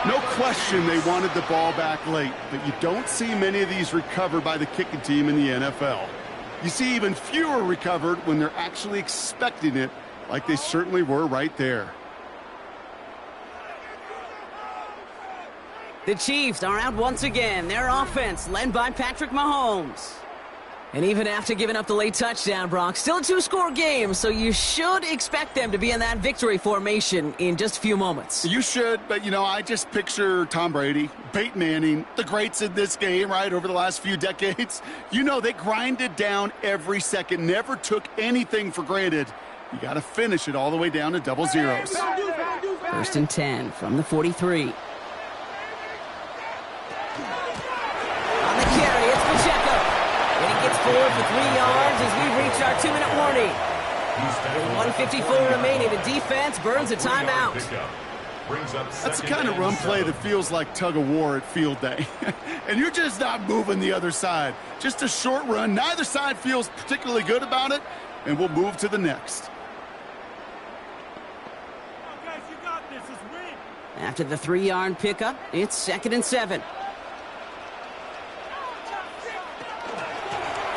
No question they wanted the ball back late, but you don't see many of these recovered by the kicking team in the NFL. You see even fewer recovered when they're actually expecting it, like they certainly were right there. The Chiefs are out once again. Their offense led by Patrick Mahomes. And even after giving up the late touchdown, Brock, still a 2-score game, so you should expect them to be in that victory formation in just a few moments. You should, but, you know, I just picture Tom Brady, Peyton Manning, the greats in this game, right, over the last few decades. You know, they grinded down every second, never took anything for granted. You got to finish it all the way down to double zeros. First and 10 from the 43. On the carry, it's Pacheco. And he gets forward for 3 yards as we reach our 2-minute warning. With 1:54 remaining, the defense burns a timeout. That's the kind of run play that feels like tug of war at field day. And you're just not moving the other side. Just a short run. Neither side feels particularly good about it, and we'll move to the next. After the 3-yard pickup, it's 2nd and 7.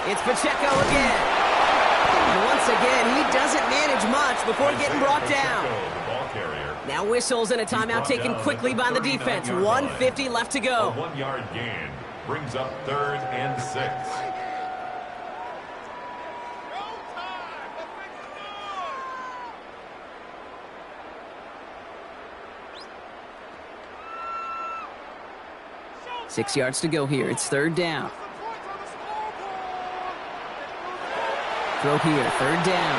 It's Pacheco again. And once again, he doesn't manage much before getting brought down. Now whistles and a timeout taken quickly by the defense. 1:50 left to go. A 1-yard gain brings up 3rd and 6. Six yards to go here. It's 3rd down. throw here, third down.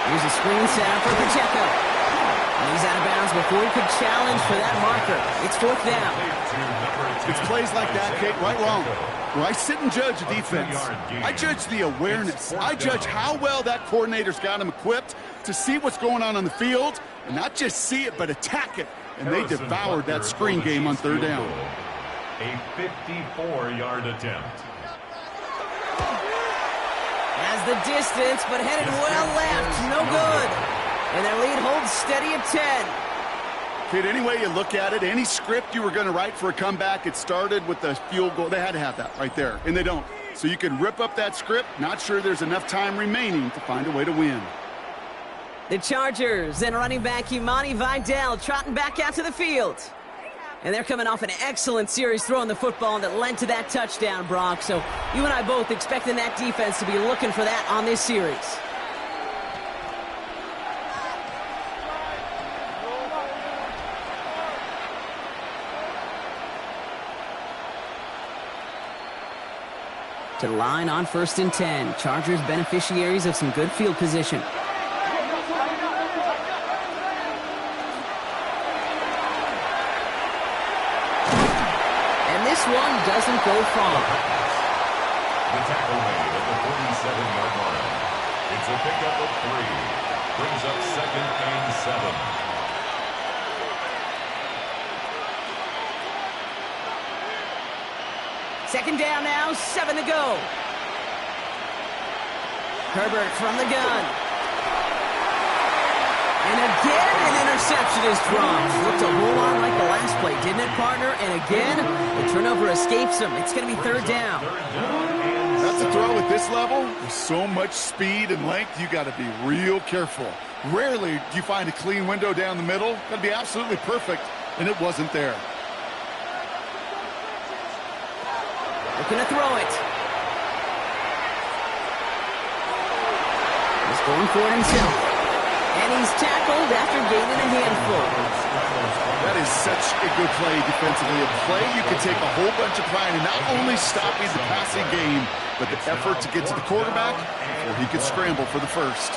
Here's a screen set up for Pacheco. And he's out of bounds before he could challenge for that marker. It's fourth down. It's plays like that, Kate, right wrong. Where I sit and judge a defense, I judge the awareness. I judge how well that coordinator's got him equipped to see what's going on the field, and not just see it, but attack it. And they devoured that screen game on third down. A 54-yard attempt. Has the distance, but headed well left. No good. And their lead holds steady at 10. Kid, any way you look at it, any script you were going to write for a comeback, it started with the field goal. They had to have that right there, and they don't. So you can rip up that script. Not sure there's enough time remaining to find a way to win. The Chargers and running back Imani Vidal trotting back out to the field. And they're coming off an excellent series throwing the football that led to that touchdown, Brock. So you and I both expecting that defense to be looking for that on this series. To the line on 1st and 10. Chargers beneficiaries of some good field position. And this one doesn't go far. The tackle made at the 47-yard line. It's a pickup of 3. Brings up 2nd and 7. Second down now, 7 to go. Herbert from the gun. And again, an interception is dropped. Looked a whole lot like the last play, didn't it, partner? And again, the turnover escapes him. It's going to be third down. That's a throw at this level. With so much speed and length, you got to be real careful. Rarely do you find a clean window down the middle. Got to be absolutely perfect, and it wasn't there. Looking to throw it. He's going for it himself. And he's tackled after gaining a handful. That is such a good play defensively. A play you can take a whole bunch of pride in, not only stopping the passing game, but the effort to get to the quarterback before he could scramble for the first.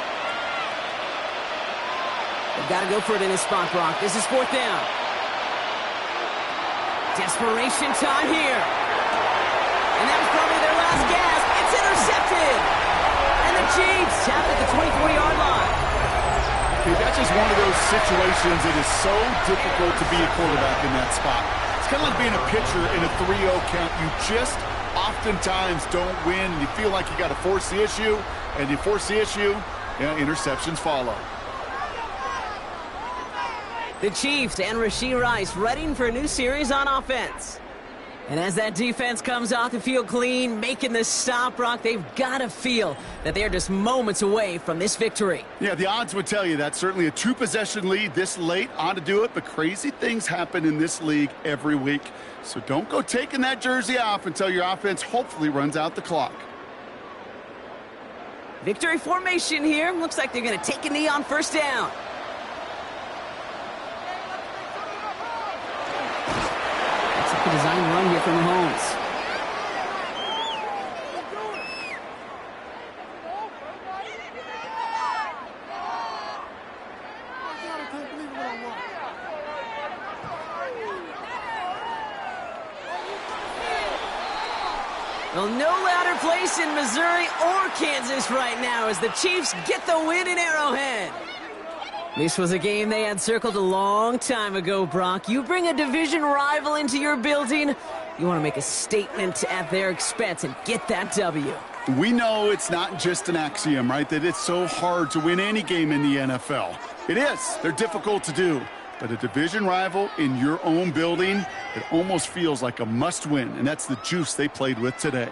They've got to go for it in his spot, Brock. This is fourth down. Desperation time here. And that was probably their last gasp. It's intercepted. And the Chiefs tap at the 24-yard line. Okay, that's just one of those situations that is so difficult to be a quarterback in that spot. It's kind of like being a pitcher in a 3-0 count. You just oftentimes don't win, and you feel like you got to force the issue, and you force the issue, interceptions follow. The Chiefs and Rashee Rice readying for a new series on offense. And as that defense comes off the field clean, making the stop, Brock, they've got to feel that they're just moments away from this victory. Yeah, the odds would tell you that. Certainly a 2-possession lead this late ought to do it, but crazy things happen in this league every week. So don't go taking that jersey off until your offense hopefully runs out the clock. Victory formation here. Looks like they're going to take a knee on first down. The design run here from Mahomes. Well, no louder place in Missouri or Kansas right now as the Chiefs get the win in Arrowhead. This was a game they had circled a long time ago, Brock. You bring a division rival into your building, you want to make a statement at their expense and get that W. We know it's not just an axiom, right, that it's so hard to win any game in the NFL. It is. They're difficult to do. But a division rival in your own building, it almost feels like a must-win, and that's the juice they played with today.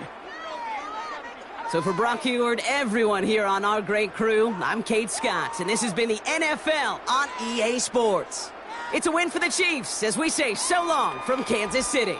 So for Brock Huard, everyone here on our great crew, I'm Kate Scott, and this has been the NFL on EA Sports. It's a win for the Chiefs as we say so long from Kansas City.